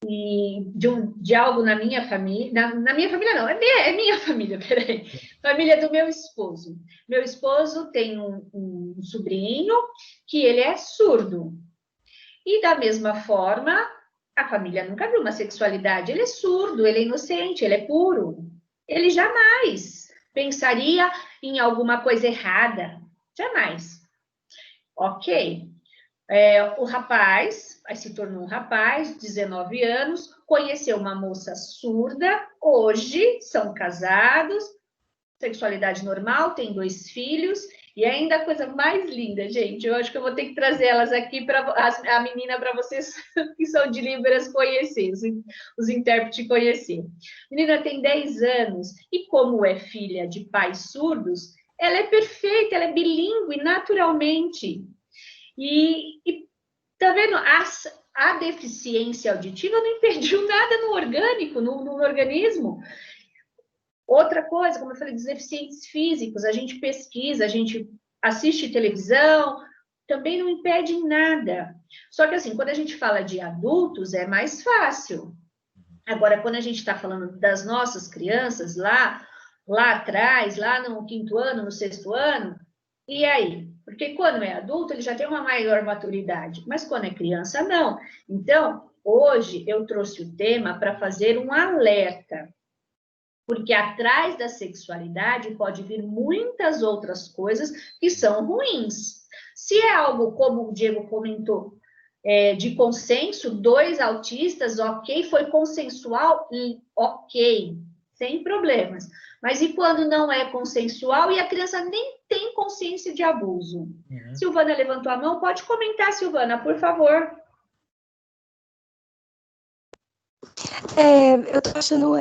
e de algo na minha família, na minha família não, é minha família, peraí, família do meu esposo. Meu esposo tem um sobrinho que ele é surdo. E da mesma forma, a família nunca viu uma sexualidade. Ele é surdo, ele é inocente, ele é puro. Ele jamais pensaria em alguma coisa errada. Jamais. Ok. O rapaz, aí se tornou um rapaz, 19 anos, conheceu uma moça surda, hoje são casados, sexualidade normal, tem 2 filhos, e ainda a coisa mais linda, gente, eu acho que eu vou ter que trazer elas aqui para a menina para vocês que são de Libras conhecer, os intérpretes conhecer. A menina tem 10 anos, e como é filha de pais surdos, ela é perfeita, ela é bilíngue naturalmente. E tá vendo? A deficiência auditiva não impediu nada no orgânico, no organismo. Outra coisa, como eu falei, dos deficientes físicos, a gente pesquisa, a gente assiste televisão, também não impede em nada. Só que, assim, quando a gente fala de adultos, é mais fácil. Agora, quando a gente está falando das nossas crianças, lá atrás, lá no 5º ano, no 6º ano, e aí? Porque quando é adulto, ele já tem uma maior maturidade, mas quando é criança, não. Então, hoje eu trouxe o tema para fazer um alerta, porque atrás da sexualidade pode vir muitas outras coisas que são ruins. Se é algo, como o Diego comentou, de consenso, 2 autistas, ok, foi consensual, ok, sem problemas. Mas e quando não é consensual e a criança nem tem consciência de abuso? Uhum. Silvana levantou a mão, pode comentar, Silvana, por favor. Eu estou achando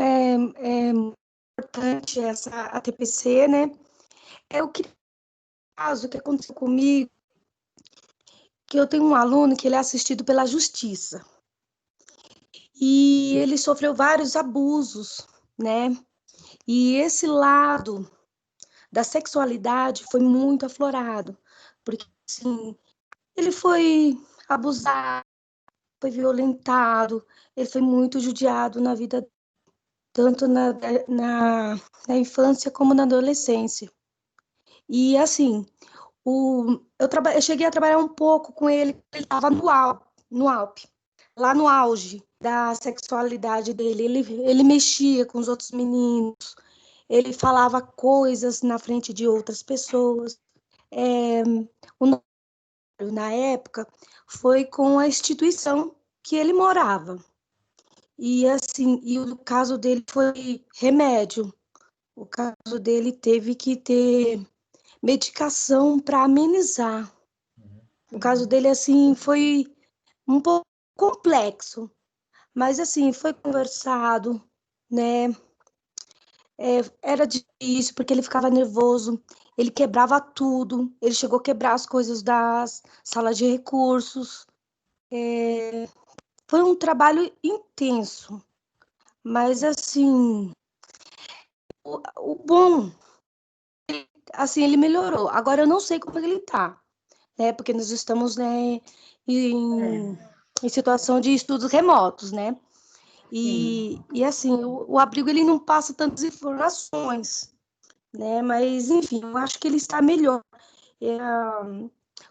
importante a TPC, né? O caso que aconteceu comigo, que eu tenho um aluno que ele é assistido pela justiça. E ele sofreu vários abusos, né? E esse lado da sexualidade foi muito aflorado, porque, assim, ele foi abusado, foi violentado, ele foi muito judiado na vida, tanto na infância como na adolescência. E, assim, eu cheguei a trabalhar um pouco com ele estava no auge, lá no auge da sexualidade dele. Ele mexia com os outros meninos, ele falava coisas na frente de outras pessoas. Na época, foi com a instituição que ele morava. E assim, e o caso dele foi remédio. O caso dele teve que ter medicação para amenizar. O caso dele, assim, foi um pouco complexo, mas assim, foi conversado, né? Era difícil porque ele ficava nervoso, ele quebrava tudo, ele chegou a quebrar as coisas das salas de recursos. Foi um trabalho intenso, mas assim, o bom, assim, ele melhorou. Agora eu não sei como ele tá, né? Porque nós estamos, né, em situação de estudos remotos, né? E assim, o abrigo ele não passa tantas informações, né? Mas enfim, eu acho que ele está melhor. É,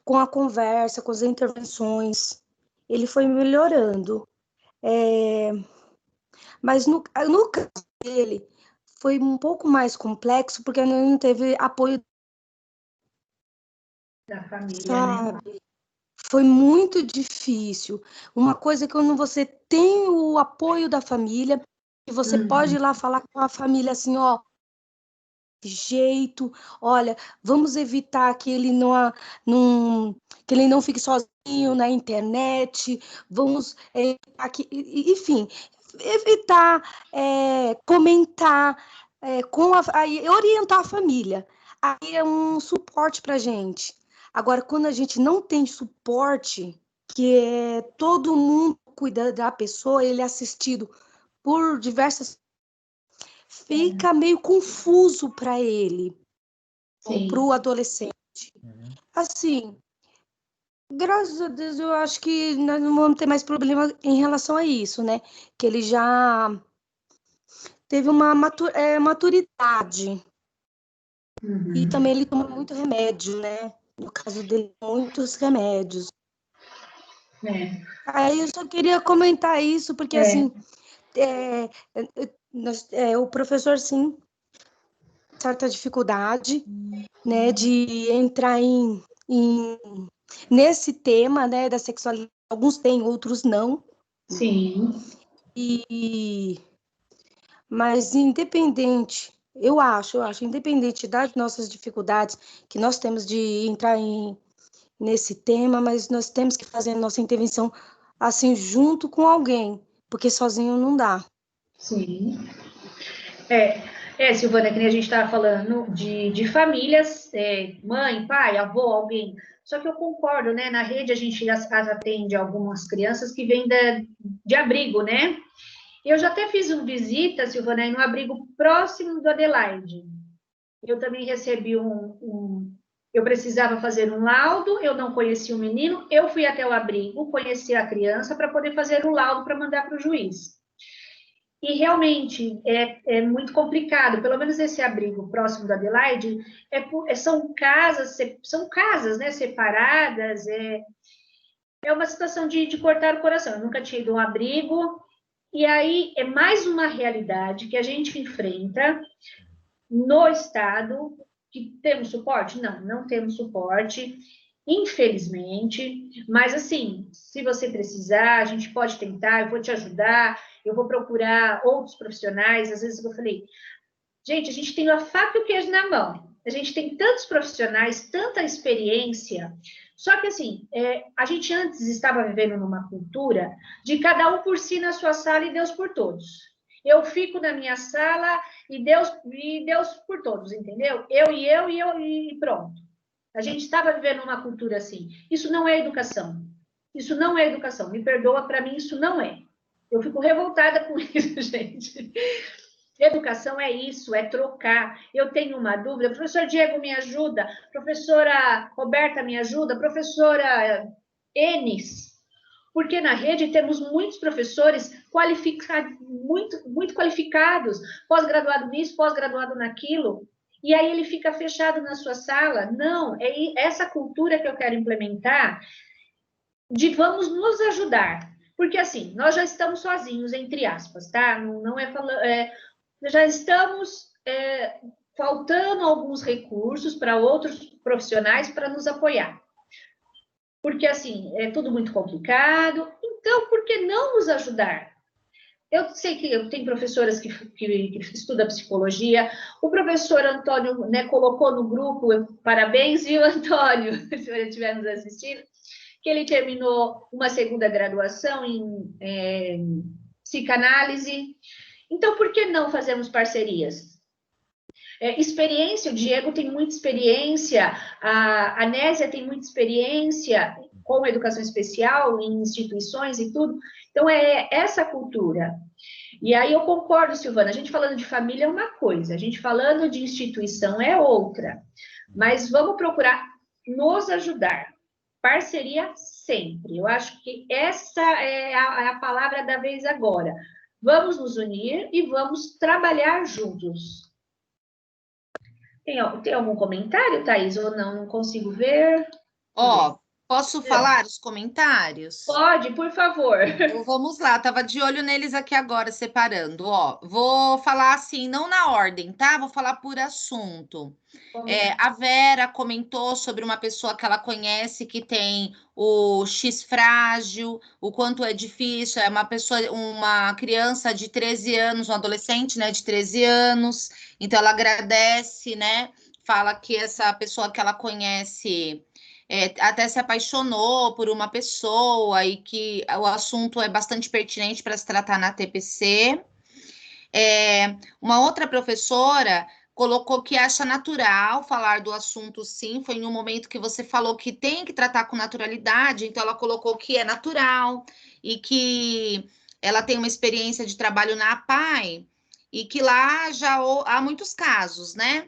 com a conversa, com as intervenções, ele foi melhorando. É, mas no caso dele, foi um pouco mais complexo, porque ele não teve apoio, Da família, né? sabe? Foi muito difícil. Uma coisa que quando você tem o apoio da família, e você pode Uhum. ir lá falar com a família assim, ó, jeito, olha, vamos evitar não, que ele não fique sozinho na internet, vamos, enfim, evitar comentar aí, orientar a família. Aí é um suporte para a gente. Agora, quando a gente não tem suporte, que é todo mundo cuida da pessoa, ele é assistido por diversas, fica meio confuso para ele, ou para Sim. o adolescente. Uhum. Assim, graças a Deus, eu acho que nós não vamos ter mais problema em relação a isso, né? Que ele já teve uma maturidade. E Uhum. também ele toma muito remédio, né? No caso dele, muitos remédios. É. Aí eu só queria comentar isso, porque É. assim, o professor, sim, certa dificuldade, né, de entrar em nesse tema, né, da sexualidade. Alguns têm, outros não. Sim. E mas independente, independente das nossas dificuldades, que nós temos de entrar nesse tema, mas nós temos que fazer a nossa intervenção assim junto com alguém, porque sozinho não dá. Sim. Silvana, que nem a gente estava falando de famílias, mãe, pai, avô, alguém. Só que eu concordo, né? Na rede a gente atende algumas crianças que vêm de abrigo, né? Eu já até fiz uma visita, Silvana, em um abrigo próximo do Adelaide. Eu também recebi eu precisava fazer um laudo, eu não conhecia o menino, eu fui até o abrigo, conheci a criança para poder fazer o laudo para mandar para o juiz. E realmente é muito complicado, pelo menos esse abrigo próximo da Adelaide, são casas, né, separadas, é uma situação de cortar o coração. Eu nunca tinha ido a um abrigo, e aí é mais uma realidade que a gente enfrenta no Estado, que temos suporte? Não, não temos suporte, infelizmente, mas assim, se você precisar, a gente pode tentar, eu vou te ajudar, eu vou procurar outros profissionais, às vezes eu falei, gente, a gente tem a faca e o queijo na mão, a gente tem tantos profissionais, tanta experiência, só que assim, a gente antes estava vivendo numa cultura de cada um por si na sua sala e Deus por todos. Eu fico na minha sala e Deus por todos, entendeu? Eu e pronto. A gente estava vivendo uma cultura assim. Isso não é educação. Isso não é educação. Me perdoa, para mim isso não é. Eu fico revoltada com isso, gente. Educação é isso, é trocar. Eu tenho uma dúvida, professor Diego me ajuda, professora Roberta me ajuda, professora Enes, porque na rede temos muitos professores qualificados, muito qualificados, pós-graduado nisso, pós-graduado naquilo, e aí ele fica fechado na sua sala. Não, é essa cultura que eu quero implementar de vamos nos ajudar. Porque assim, nós já estamos sozinhos, entre aspas, tá? Não é falando. Já estamos faltando alguns recursos para outros profissionais para nos apoiar. Porque, assim, é tudo muito complicado. Então, por que não nos ajudar? Eu sei que eu tenho professoras que estudam psicologia. O professor Antônio, né, colocou no grupo, parabéns, viu, Antônio, se ele estiver nos assistindo, que ele terminou uma segunda graduação em psicanálise. Então, por que não fazemos parcerias? Experiência, o Diego tem muita experiência, a Nésia tem muita experiência com educação especial, em instituições e tudo. Então, é essa cultura. E aí eu concordo, Silvana, a gente falando de família é uma coisa, a gente falando de instituição é outra. Mas vamos procurar nos ajudar. Parceria sempre. Eu acho que essa é a palavra da vez agora. Vamos nos unir e vamos trabalhar juntos. Tem algum comentário, Thaís? Ou não? Não consigo ver. Ó, posso falar os comentários? Pode, por favor. Então, vamos lá, tava de olho neles aqui agora, separando. Ó, vou falar assim, não na ordem, tá? Vou falar por assunto. A Vera comentou sobre uma pessoa que ela conhece que tem o X frágil, o quanto é difícil, é uma criança de 13 anos, um adolescente, né, de 13 anos, então ela agradece, né, fala que essa pessoa que ela conhece até se apaixonou por uma pessoa e que o assunto é bastante pertinente para se tratar na TPC. Uma outra professora colocou que acha natural falar do assunto, sim, foi em um momento que você falou que tem que tratar com naturalidade, então ela colocou que é natural e que ela tem uma experiência de trabalho na APAE e que lá já há muitos casos, né?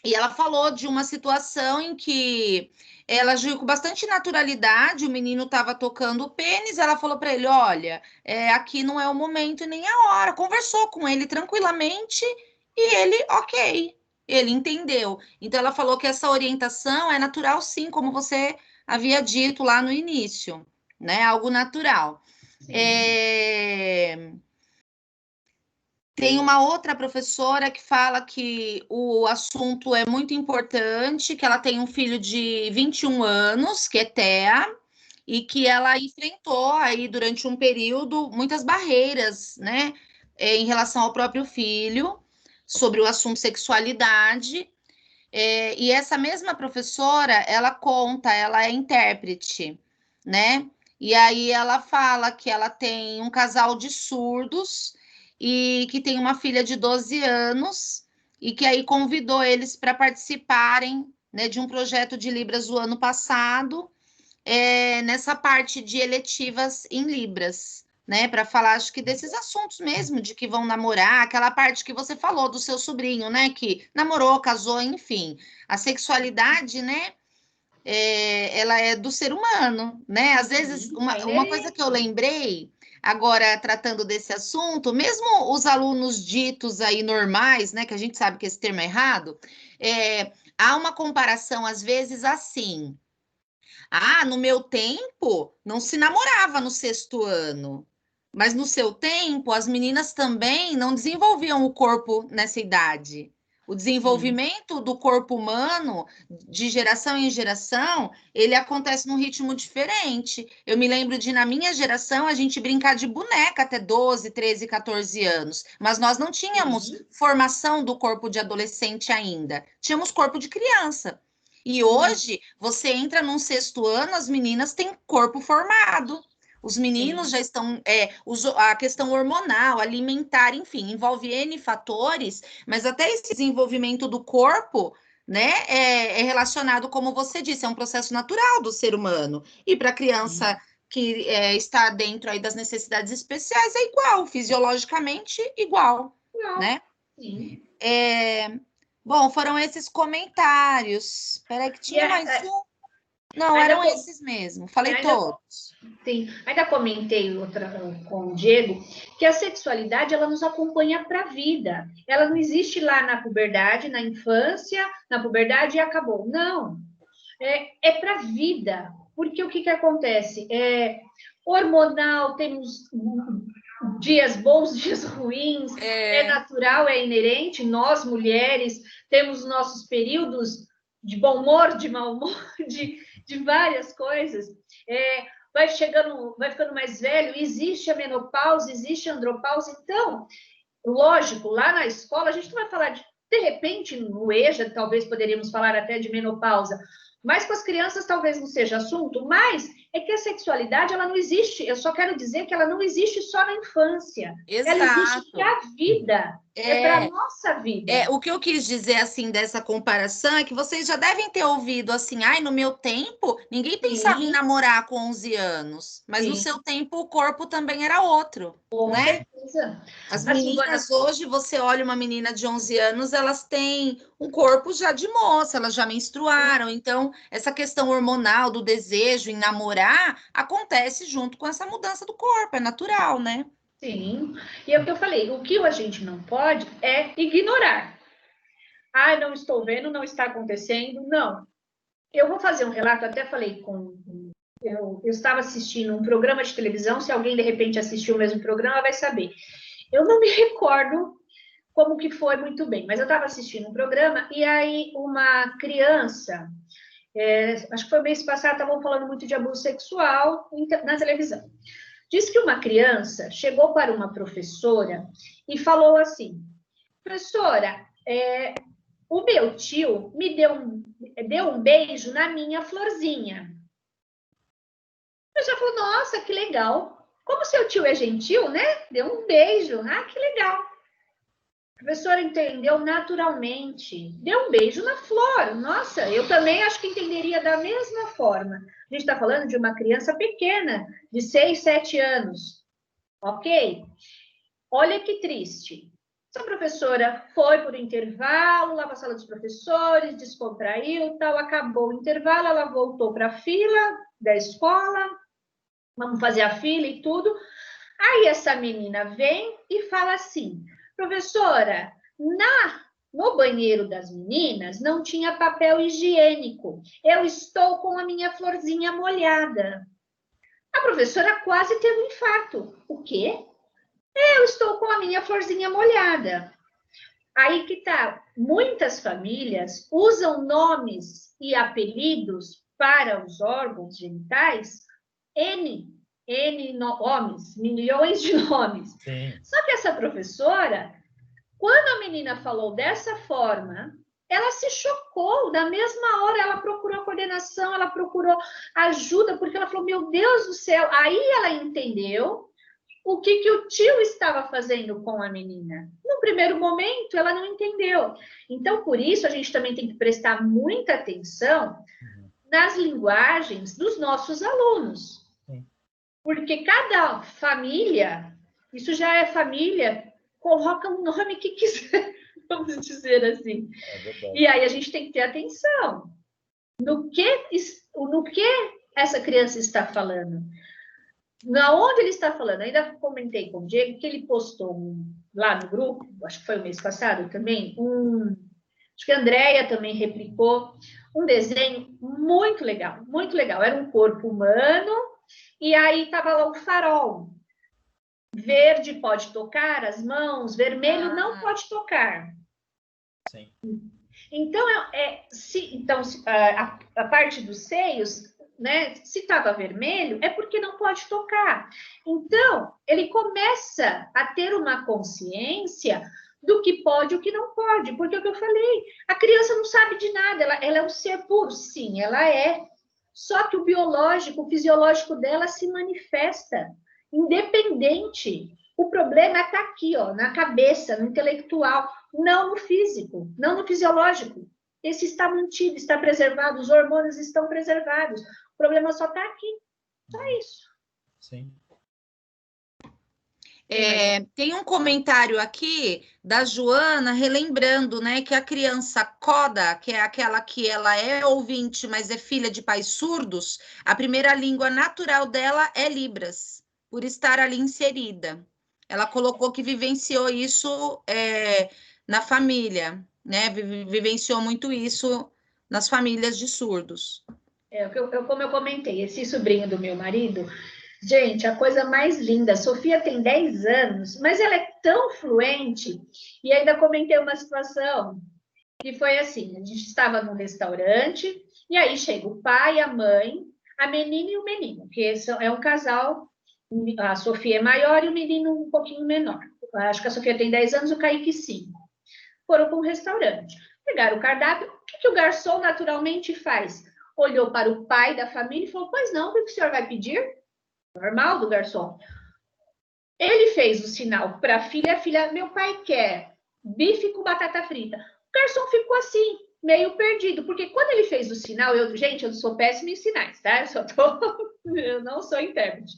E ela falou de uma situação em que ela agiu com bastante naturalidade, o menino estava tocando o pênis, ela falou para ele, olha, aqui não é o momento e nem a hora. Conversou com ele tranquilamente e ele, ok, ele entendeu. Então ela falou que essa orientação é natural sim, como você havia dito lá no início, né? Algo natural. Tem uma outra professora que fala que o assunto é muito importante, que ela tem um filho de 21 anos, que é TEA, e que ela enfrentou aí durante um período muitas barreiras, né, em relação ao próprio filho, sobre o assunto sexualidade. E essa mesma professora, ela conta, ela é intérprete, né? E aí ela fala que ela tem um casal de surdos e que tem uma filha de 12 anos e que aí convidou eles para participarem, né, de um projeto de Libras do ano passado, nessa parte de eletivas em Libras, né, para falar, acho que desses assuntos mesmo, de que vão namorar, aquela parte que você falou do seu sobrinho, né, que namorou, casou, enfim. A sexualidade, né, ela é do ser humano, né? Às vezes, uma coisa que eu lembrei, agora tratando desse assunto, mesmo os alunos ditos aí normais, né, que a gente sabe que esse termo é errado, há uma comparação, às vezes, assim. Ah, no meu tempo, não se namorava no 6º ano. Mas no seu tempo, as meninas também não desenvolviam o corpo nessa idade. O desenvolvimento do corpo humano, de geração em geração, ele acontece num ritmo diferente. Eu me lembro de, na minha geração, a gente brincar de boneca até 12, 13, 14 anos. Mas nós não tínhamos formação do corpo de adolescente ainda. Tínhamos corpo de criança. E hoje, você entra num 6º ano, as meninas têm corpo formado. Os meninos já estão... a questão hormonal, alimentar, enfim, envolve N fatores, mas até esse desenvolvimento do corpo, né, é relacionado, como você disse, é um processo natural do ser humano. E para a criança que está dentro aí das necessidades especiais, é igual, fisiologicamente igual, né? Sim. Bom, foram esses comentários. Espera que tinha mais um. Não, eram esses mesmo. Falei todos. Sim. Ainda comentei com o Diego que a sexualidade ela nos acompanha para a vida. Ela não existe lá na puberdade, na infância, na puberdade e acabou. Não. É para a vida. Porque o que acontece? Hormonal, temos dias bons, dias ruins, é natural, é inerente. Nós, mulheres, temos nossos períodos de bom humor, de mau humor, de várias coisas. vai chegando, vai ficando mais velho, existe a menopausa, existe a andropausa. Então, lógico, lá na escola a gente não vai falar de repente, no EJA, talvez poderíamos falar até de menopausa, mas com as crianças talvez não seja assunto, mas é que a sexualidade, ela não existe, eu só quero dizer que ela não existe só na infância. Exato. Ela existe para a vida, para a nossa vida. O que eu quis dizer, assim, dessa comparação é que vocês já devem ter ouvido, assim, ai, no meu tempo, ninguém pensava em namorar com 11 anos, mas no seu tempo o corpo também era outro, com né? certeza. As meninas hoje, você olha uma menina de 11 anos, elas têm um corpo já de moça, elas já menstruaram, então essa questão hormonal do desejo em namorar acontece junto com essa mudança do corpo, é natural, né? Sim, e é o que eu falei, o que a gente não pode é ignorar. Ah, não estou vendo, não está acontecendo, não. Eu vou fazer um relato, até falei com... Eu estava assistindo um programa de televisão, se alguém de repente assistiu o mesmo programa, vai saber. Eu não me recordo como que foi muito bem, mas eu estava assistindo um programa e aí uma criança, acho que foi mês passado, estavam falando muito de abuso sexual na televisão. Diz que uma criança chegou para uma professora e falou assim, professora, o meu tio me deu um beijo na minha florzinha. A pessoa falou, nossa, que legal. Como seu tio é gentil, né? Deu um beijo. Ah, que legal. A professora entendeu naturalmente. Deu um beijo na flor. Nossa, eu também acho que entenderia da mesma forma. A gente está falando de uma criança pequena, de 6, 7 anos. Ok? Olha que triste. Essa professora foi por intervalo, lá para a sala dos professores, descontraiu, tal, acabou o intervalo, ela voltou para a fila da escola, vamos fazer a fila e tudo. Aí essa menina vem e fala assim, professora, no banheiro das meninas não tinha papel higiênico, eu estou com a minha florzinha molhada. A professora quase teve um infarto. O quê? Eu estou com a minha florzinha molhada. Aí que tá, muitas famílias usam nomes e apelidos para os órgãos genitais, nomes, milhões de nomes. Sim. Só que essa professora, quando a menina falou dessa forma, ela se chocou, da mesma hora ela procurou coordenação, ela procurou ajuda, porque ela falou, meu Deus do céu, aí ela entendeu o que o tio estava fazendo com a menina. No primeiro momento, ela não entendeu. Então, por isso, a gente também tem que prestar muita atenção nas linguagens dos nossos alunos. Porque cada família, isso já é família, coloca o nome que quiser, vamos dizer assim. E aí a gente tem que ter atenção no que essa criança está falando. Onde ele está falando? Ainda comentei com o Diego que ele postou lá no grupo, acho que foi o mês passado também, acho que a Andrea também replicou, um desenho muito legal, muito legal. Era um corpo humano e aí estava lá o farol. Verde pode tocar as mãos, vermelho não pode tocar. Sim. Então, a parte dos seios, né, se estava vermelho, é porque não pode tocar. Então, ele começa a ter uma consciência do que pode e o que não pode, porque é o que eu falei, a criança não sabe de nada, ela é um ser puro, sim, ela é. Só que o biológico, o fisiológico dela se manifesta, independente. O problema está aqui, ó, na cabeça, no intelectual, não no físico, não no fisiológico. Esse está mantido, está preservado, os hormônios estão preservados. O problema só está aqui. Só isso. Sim. Tem um comentário aqui da Joana relembrando, né, que a criança coda, que é aquela que ela é ouvinte, mas é filha de pais surdos, a primeira língua natural dela é Libras, por estar ali inserida. Ela colocou que vivenciou isso na família, né? Vivenciou muito isso nas famílias de surdos. Como eu comentei, esse sobrinho do meu marido, gente, a coisa mais linda. A Sofia tem 10 anos, mas ela é tão fluente. E ainda comentei uma situação que foi assim: a gente estava num restaurante, e aí chega o pai, a mãe, a menina e o menino, que é um casal, a Sofia é maior e o menino um pouquinho menor. Acho que a Sofia tem 10 anos, o Kaique 5. Foram para um restaurante, pegaram o cardápio, o que o garçom naturalmente faz? Olhou para o pai da família e falou, pois não, o que o senhor vai pedir? Normal do garçom. Ele fez o sinal para a filha, meu pai quer bife com batata frita. O garçom ficou assim, meio perdido, porque quando ele fez o sinal, gente, eu sou péssima em sinais, tá? Eu não sou intérprete.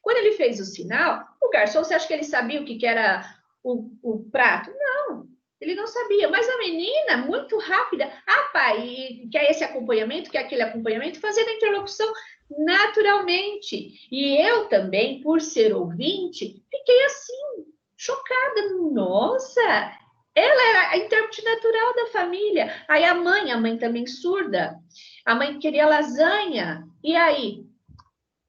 Quando ele fez o sinal, o garçom, você acha que ele sabia o que era o prato? Não, ele não sabia. Mas a menina, muito rápida, pai, quer esse acompanhamento, quer aquele acompanhamento, fazendo a interlocução naturalmente. E eu também, por ser ouvinte, fiquei assim, chocada. Nossa, ela era a intérprete natural da família. Aí a mãe também surda, a mãe queria lasanha. E aí?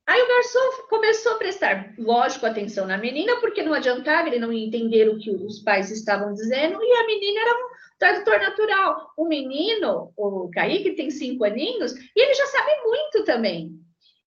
Aí o garçom começou a prestar, lógico, atenção na menina, porque não adiantava, ele não ia entender o que os pais estavam dizendo, e a menina era um tradutor natural. O menino, o Kaique, tem 5 aninhos, e ele já sabe muito também.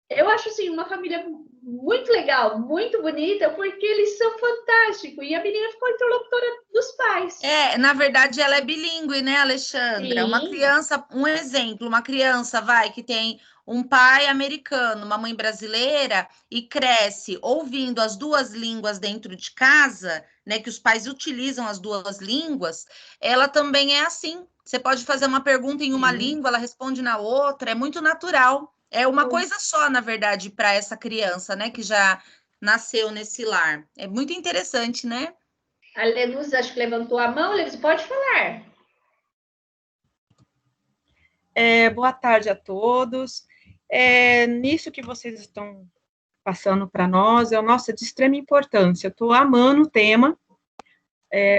Eu acho, assim, uma família muito legal, muito bonita, porque eles são fantásticos, e a menina ficou interlocutora dos pais. Na verdade, ela é bilíngue, né, Alexandra? Sim. Uma criança, um exemplo, uma criança, que tem um pai americano, uma mãe brasileira, e cresce ouvindo as duas línguas dentro de casa, né, que os pais utilizam as duas línguas, ela também é assim. Você pode fazer uma pergunta em uma língua, ela responde na outra, é muito natural. É uma coisa só, na verdade, para essa criança, né, que já nasceu nesse lar. É muito interessante, né? A Lenuz, acho que levantou a mão. Lenuz, pode falar. Boa tarde a todos. Nisso que vocês estão passando para nós, nossa, de extrema importância. Eu estou amando o tema.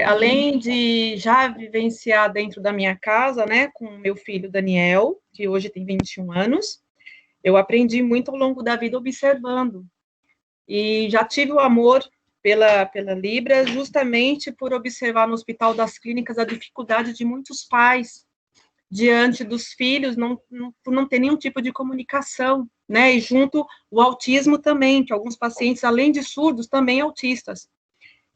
Além de já vivenciar dentro da minha casa, né, com o meu filho Daniel, que hoje tem 21 anos, eu aprendi muito ao longo da vida observando. E já tive o amor pela Libras, justamente por observar no Hospital das Clínicas a dificuldade de muitos pais diante dos filhos, não ter nenhum tipo de comunicação, né? E junto o autismo também, que alguns pacientes, além de surdos, também autistas.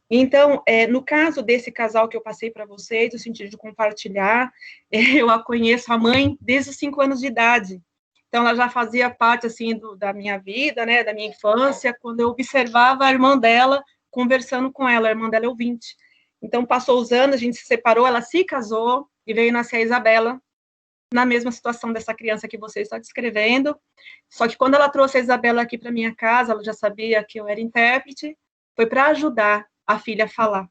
Então, no caso desse casal que eu passei para vocês, no sentido de compartilhar, eu a conheço a mãe desde os 5 anos de idade. Então, ela já fazia parte, assim, da minha vida, né, da minha infância, quando eu observava a irmã dela conversando com ela, a irmã dela é ouvinte. Então, passou os anos, a gente se separou, ela se casou e veio nascer a Isabela, na mesma situação dessa criança que você está descrevendo. Só que quando ela trouxe a Isabela aqui para minha casa, ela já sabia que eu era intérprete, foi para ajudar a filha a falar.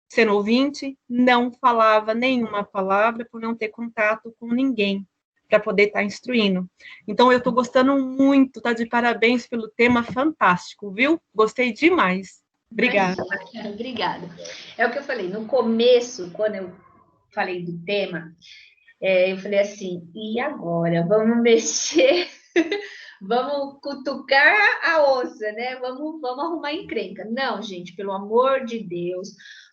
Sendo ouvinte, não falava nenhuma palavra por não ter contato com ninguém para poder estar instruindo. Então, eu estou gostando muito, tá de parabéns pelo tema fantástico, viu? Gostei demais. Obrigada. Obrigada. É o que eu falei, no começo, quando eu falei do tema, eu falei assim, e agora? Vamos mexer, vamos cutucar a onça, né? Vamos arrumar encrenca. Não, gente, pelo amor de Deus,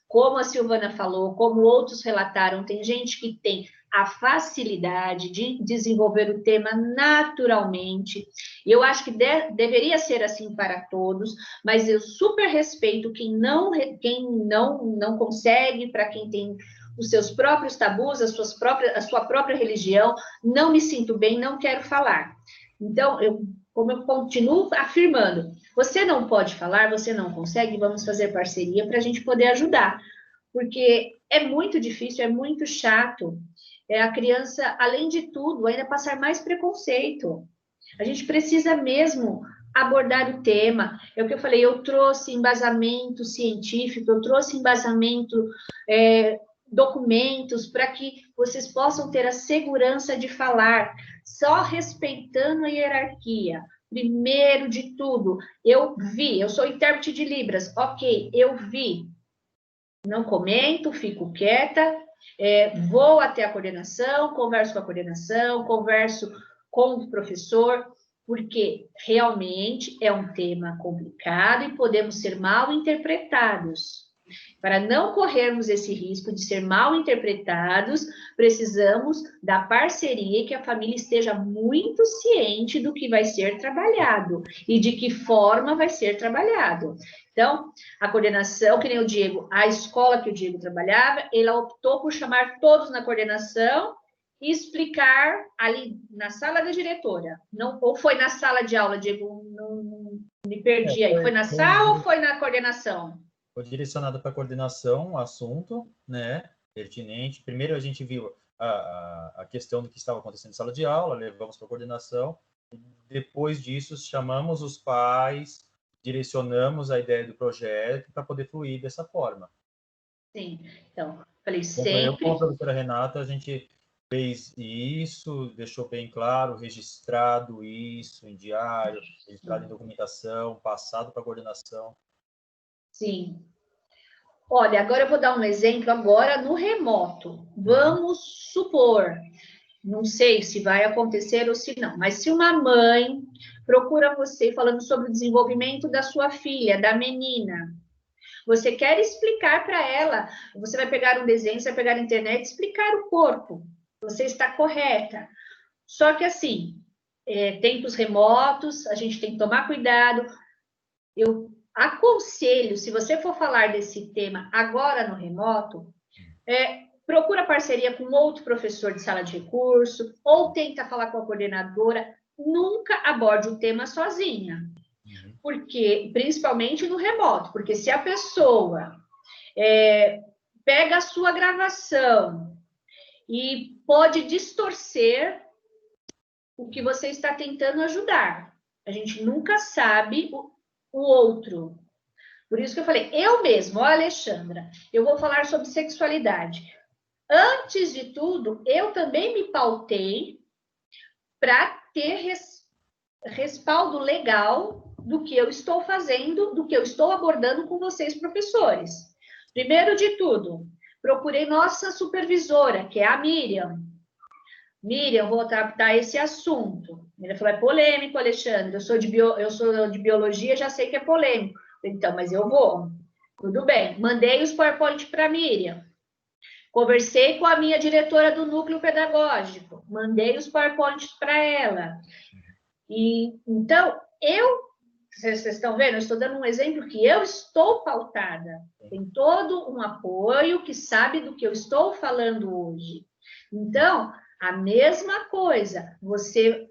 como a Silvana falou, como outros relataram, tem gente que tem a facilidade de desenvolver o tema naturalmente. Eu acho que deveria ser assim para todos, mas eu super respeito quem não consegue, para quem tem os seus próprios tabus, a sua própria religião, não me sinto bem, não quero falar. Então, como eu continuo afirmando, você não pode falar, você não consegue, vamos fazer parceria para a gente poder ajudar, porque é muito difícil, é muito chato, a criança, além de tudo, ainda passar mais preconceito. A gente precisa mesmo abordar o tema. É o que eu falei, eu trouxe embasamento científico, eu trouxe embasamento, documentos, para que vocês possam ter a segurança de falar, só respeitando a hierarquia. Primeiro de tudo, eu sou intérprete de Libras, ok, eu vi, não comento, fico quieta, vou até a coordenação, converso com o professor, porque realmente é um tema complicado e podemos ser mal interpretados. Para não corrermos esse risco de ser mal interpretados, precisamos da parceria e que a família esteja muito ciente do que vai ser trabalhado e de que forma vai ser trabalhado. Então, a coordenação, que nem o Diego, a escola que o Diego trabalhava, ele optou por chamar todos na coordenação e explicar ali na sala da diretora. Não, ou foi na sala de aula, Diego? Não me perdi aí. Foi na sala ou foi na coordenação? Foi direcionado para a coordenação, o assunto, né, pertinente. Primeiro a gente viu a questão do que estava acontecendo em sala de aula, levamos para a coordenação. Depois disso, chamamos os pais, direcionamos a ideia do projeto para poder fluir dessa forma. Sim, então, falei Então, sempre... eu, com a professora Renata, a gente fez isso, deixou bem claro, registrado isso em diário, registrado em documentação, passado para a coordenação. Sim. Olha, agora eu vou dar um exemplo agora no remoto. Vamos supor, não sei se vai acontecer ou se não, mas se uma mãe procura você falando sobre o desenvolvimento da sua filha, da menina, você quer explicar para ela, você vai pegar um desenho, você vai pegar na internet, explicar o corpo. Você está correta. Só que assim, tempos remotos, a gente tem que tomar cuidado. Eu aconselho, se você for falar desse tema agora no remoto, procura parceria com outro professor de sala de recurso, ou tenta falar com a coordenadora, nunca aborde o tema sozinha. Porque, principalmente no remoto, porque se a pessoa pega a sua gravação e pode distorcer o que você está tentando ajudar. A gente nunca sabe o outro. Por isso que eu falei, eu mesmo, ó, Alexandra, eu vou falar sobre sexualidade. Antes de tudo, eu também me pautei para ter respaldo legal do que eu estou fazendo, do que eu estou abordando com vocês, professores. Primeiro de tudo, procurei nossa supervisora, que é a Miriam. Miriam, vou tratar esse assunto. Miriam falou, é polêmico, Alexandre, eu sou de biologia, já sei que é polêmico. Então, mas eu vou. Tudo bem. Mandei os PowerPoint para a Miriam. Conversei com a minha diretora do núcleo pedagógico. Mandei os PowerPoints para ela. E, então, vocês estão vendo? Eu estou dando um exemplo que eu estou pautada. Tem todo um apoio que sabe do que eu estou falando hoje. Então, a mesma coisa, você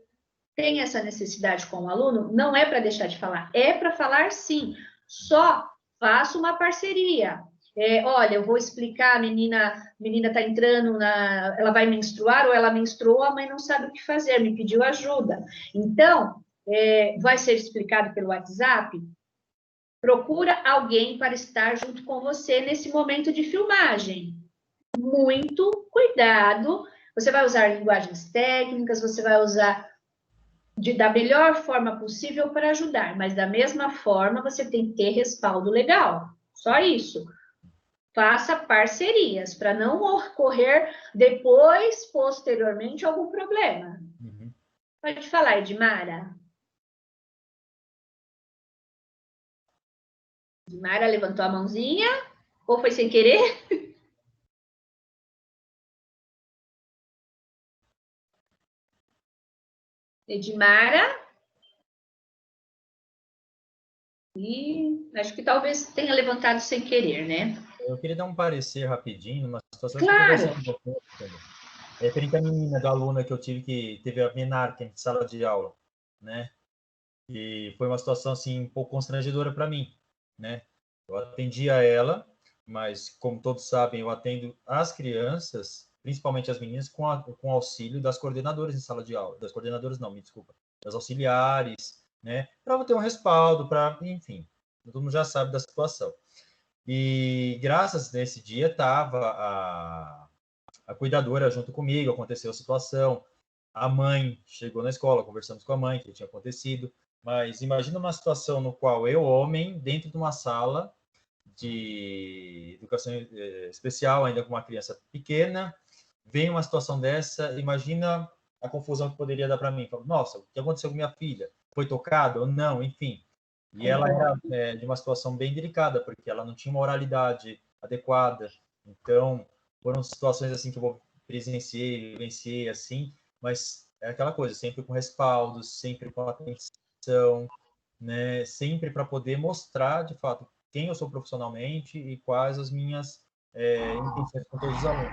tem essa necessidade com o aluno, não é para deixar de falar, é para falar sim, só faça uma parceria. Olha, eu vou explicar, a menina está entrando, ela vai menstruar, ou ela menstruou, a mãe não sabe o que fazer, me pediu ajuda. Então, vai ser explicado pelo WhatsApp, procura alguém para estar junto com você nesse momento de filmagem. Muito cuidado, você vai usar linguagens técnicas, você vai usar da melhor forma possível para ajudar, mas da mesma forma você tem que ter respaldo legal, só isso. Faça parcerias, para não ocorrer depois, posteriormente, algum problema. Pode falar, Edmara. Edmara levantou a mãozinha, ou foi sem querer? Edmara. E acho que talvez tenha levantado sem querer, né? Eu queria dar um parecer rapidinho, numa situação claro. que referente à menina, da aluna que eu tive, que teve a menarca em sala de aula, né? E foi uma situação, assim, um pouco constrangedora para mim, né? Eu atendi a ela, mas, como todos sabem, eu atendo as crianças, principalmente as meninas, com auxílio das coordenadoras em sala de aula. Das coordenadoras, não, me desculpa. Das auxiliares, né? Para ter um respaldo, enfim, todo mundo já sabe da situação. E graças nesse dia estava a cuidadora junto comigo, aconteceu a situação, a mãe chegou na escola, conversamos com a mãe, que tinha acontecido, mas imagina uma situação no qual eu, homem, dentro de uma sala de educação especial, ainda com uma criança pequena, vem uma situação dessa, imagina a confusão que poderia dar para mim. Falo, nossa, o que aconteceu com minha filha? Foi tocada ou não? Enfim. E ela era de uma situação bem delicada, porque ela não tinha uma oralidade adequada. Então, foram situações assim que eu presenciei, vivenciei assim, mas é aquela coisa, sempre com respaldo, sempre com atenção, né? Sempre para poder mostrar, de fato, quem eu sou profissionalmente e quais as minhas intenções com todos os alunos.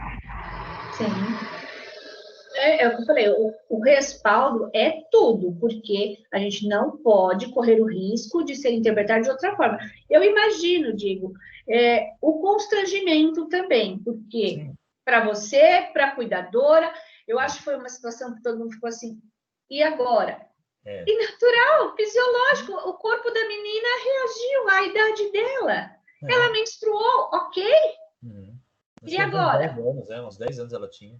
Sim. É o que eu falei, o respaldo é tudo, porque a gente não pode correr o risco de ser interpretado de outra forma. Eu imagino, digo, o constrangimento também, porque para você, para a cuidadora, eu acho que foi uma situação que todo mundo ficou assim, e agora? E natural, fisiológico, o corpo da menina reagiu à idade dela. Ela menstruou, ok? E agora? Uns 10 anos ela tinha.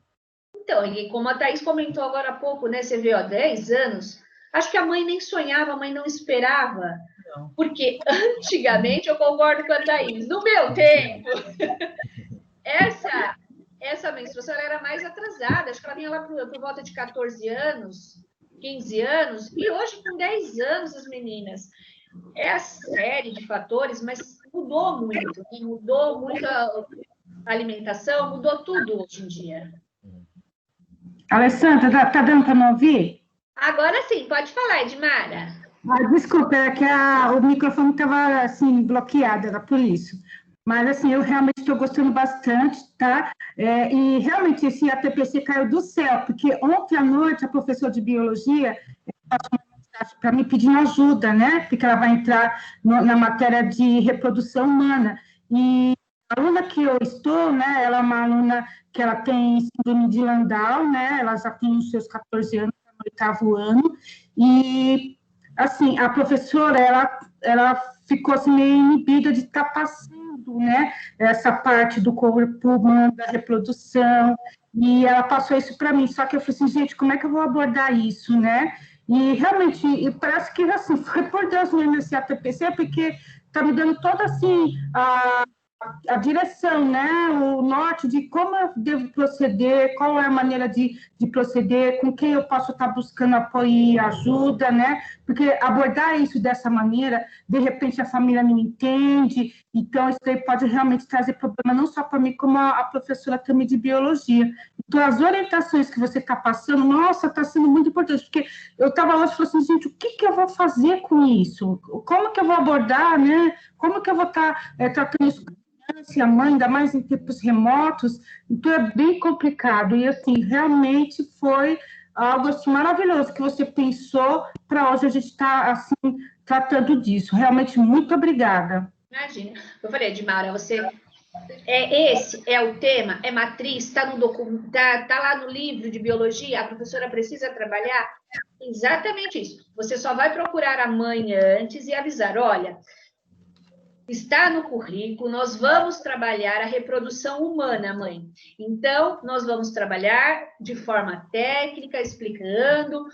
Então, e como a Thaís comentou agora há pouco, né? Você vê, 10 anos, acho que a mãe nem sonhava, a mãe não esperava. Não. Porque antigamente, eu concordo com a Thaís, no meu tempo, essa menstruação era mais atrasada, acho que ela vinha lá por volta de 14 anos, 15 anos, e hoje com 10 anos as meninas. É a série de fatores, mas mudou muito, né? Mudou muito a alimentação, mudou tudo hoje em dia. Alessandra, tá dando para me ouvir? Agora sim, pode falar, Edmara. Desculpa, é que o microfone estava assim, bloqueado, era por isso. Mas, assim, eu realmente estou gostando bastante, tá? E realmente esse ATPC caiu do céu, porque ontem à noite a professora de biologia para me pedindo ajuda, né? Porque ela vai entrar na matéria de reprodução humana. E a aluna que eu estou, né? Ela é uma aluna que ela tem síndrome de Landau, né? Ela já tem os seus 14 anos, no 8º ano. E, assim, a professora, ela ficou assim, meio inibida de estar passando, né? Essa parte do corpo humano, da reprodução. E ela passou isso para mim. Só que eu falei assim, gente, como é que eu vou abordar isso, né? E realmente, parece que assim, foi por Deus mesmo esse ATPC, porque está me dando toda assim a direção, né? O norte de como eu devo proceder, qual é a maneira de proceder, com quem eu posso estar buscando apoio e ajuda, né? Porque abordar isso dessa maneira, de repente a família não entende, então isso aí pode realmente trazer problema não só para mim, como a professora também de biologia. Então, as orientações que você está passando, nossa, está sendo muito importante, porque eu estava lá e falei assim, gente, o que eu vou fazer com isso? Como que eu vou abordar, né? Como que eu vou estar tratando isso com a criança e a mãe, ainda mais em tempos remotos? Então, é bem complicado. E, assim, realmente foi algo assim, maravilhoso que você pensou para hoje a gente estar, assim, tratando disso. Realmente, muito obrigada. Imagina. Eu falei, Edmara, você... esse é o tema, é matriz, está no documento, tá lá no livro de biologia, a professora precisa trabalhar exatamente isso. Você só vai procurar a mãe antes e avisar, olha, está no currículo, nós vamos trabalhar a reprodução humana, mãe. Então, nós vamos trabalhar de forma técnica, explicando,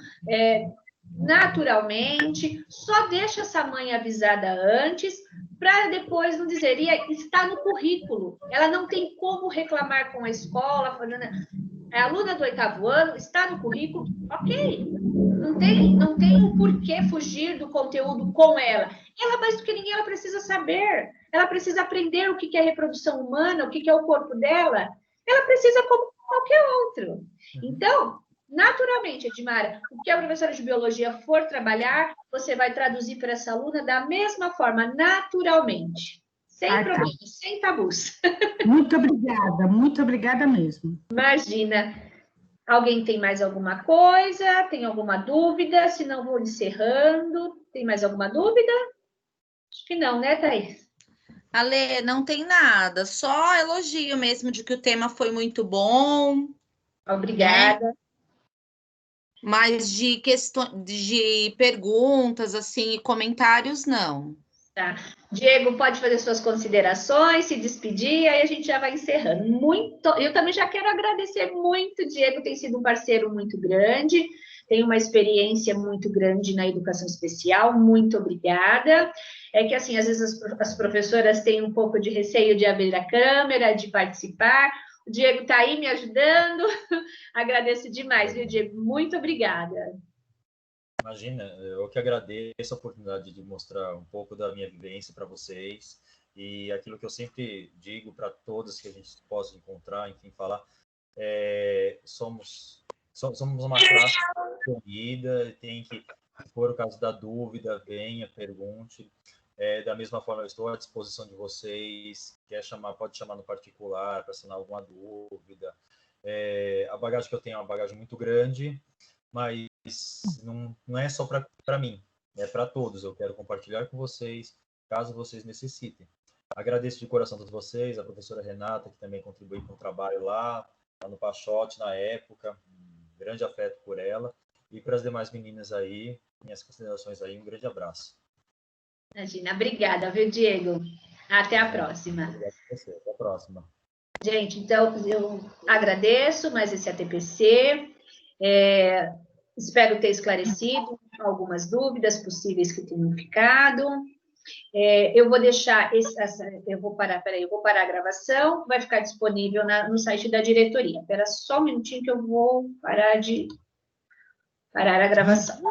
naturalmente, só deixa essa mãe avisada antes, para depois não dizer, e está no currículo, ela não tem como reclamar com a escola, falando, é aluna do 8º ano, está no currículo, ok, não tem o porquê fugir do conteúdo com ela. Ela, mais do que ninguém, ela precisa saber, ela precisa aprender o que é reprodução humana, o que é o corpo dela, ela precisa como qualquer outro. Então, naturalmente, Edmara, o que a professora de biologia for trabalhar, você vai traduzir para essa aluna da mesma forma, naturalmente. Sem problemas, sem tabus. Muito obrigada mesmo. Imagina. Alguém tem mais alguma coisa? Tem alguma dúvida? Se não, vou encerrando. Tem mais alguma dúvida? Acho que não, né, Thaís? Ale, não tem nada, só elogio mesmo de que o tema foi muito bom. Obrigada. Né? Mas de perguntas, assim, e comentários, não. Tá. Diego, pode fazer suas considerações, se despedir, aí a gente já vai encerrando. Eu também já quero agradecer muito, Diego tem sido um parceiro muito grande, tem uma experiência muito grande na educação especial, muito obrigada. É que, assim, às vezes as professoras têm um pouco de receio de abrir a câmera, de participar. O Diego está aí me ajudando, agradeço demais, viu, Diego? Muito obrigada. Imagina, eu que agradeço a oportunidade de mostrar um pouco da minha vivência para vocês e aquilo que eu sempre digo para todas que a gente possa encontrar, enfim, falar, somos uma classe unida, tem que, se for o caso da dúvida, venha, pergunte. Da mesma forma, eu estou à disposição de vocês, quer chamar, pode chamar no particular para sanar alguma dúvida. A bagagem que eu tenho é uma bagagem muito grande, mas não é só para mim, é para todos. Eu quero compartilhar com vocês, caso vocês necessitem. Agradeço de coração a todos vocês, a professora Renata, que também contribuiu com o trabalho lá no Pachote, na época, um grande afeto por ela, e para as demais meninas aí, minhas considerações aí, um grande abraço. Imagina, obrigada, viu, Diego? Até a próxima. Obrigado a você, até a próxima. Gente, então, eu agradeço mais esse ATPC, espero ter esclarecido algumas dúvidas possíveis que tenham ficado. Eu vou deixar, eu vou parar a gravação, vai ficar disponível no site da diretoria. Espera só um minutinho que eu vou parar a gravação.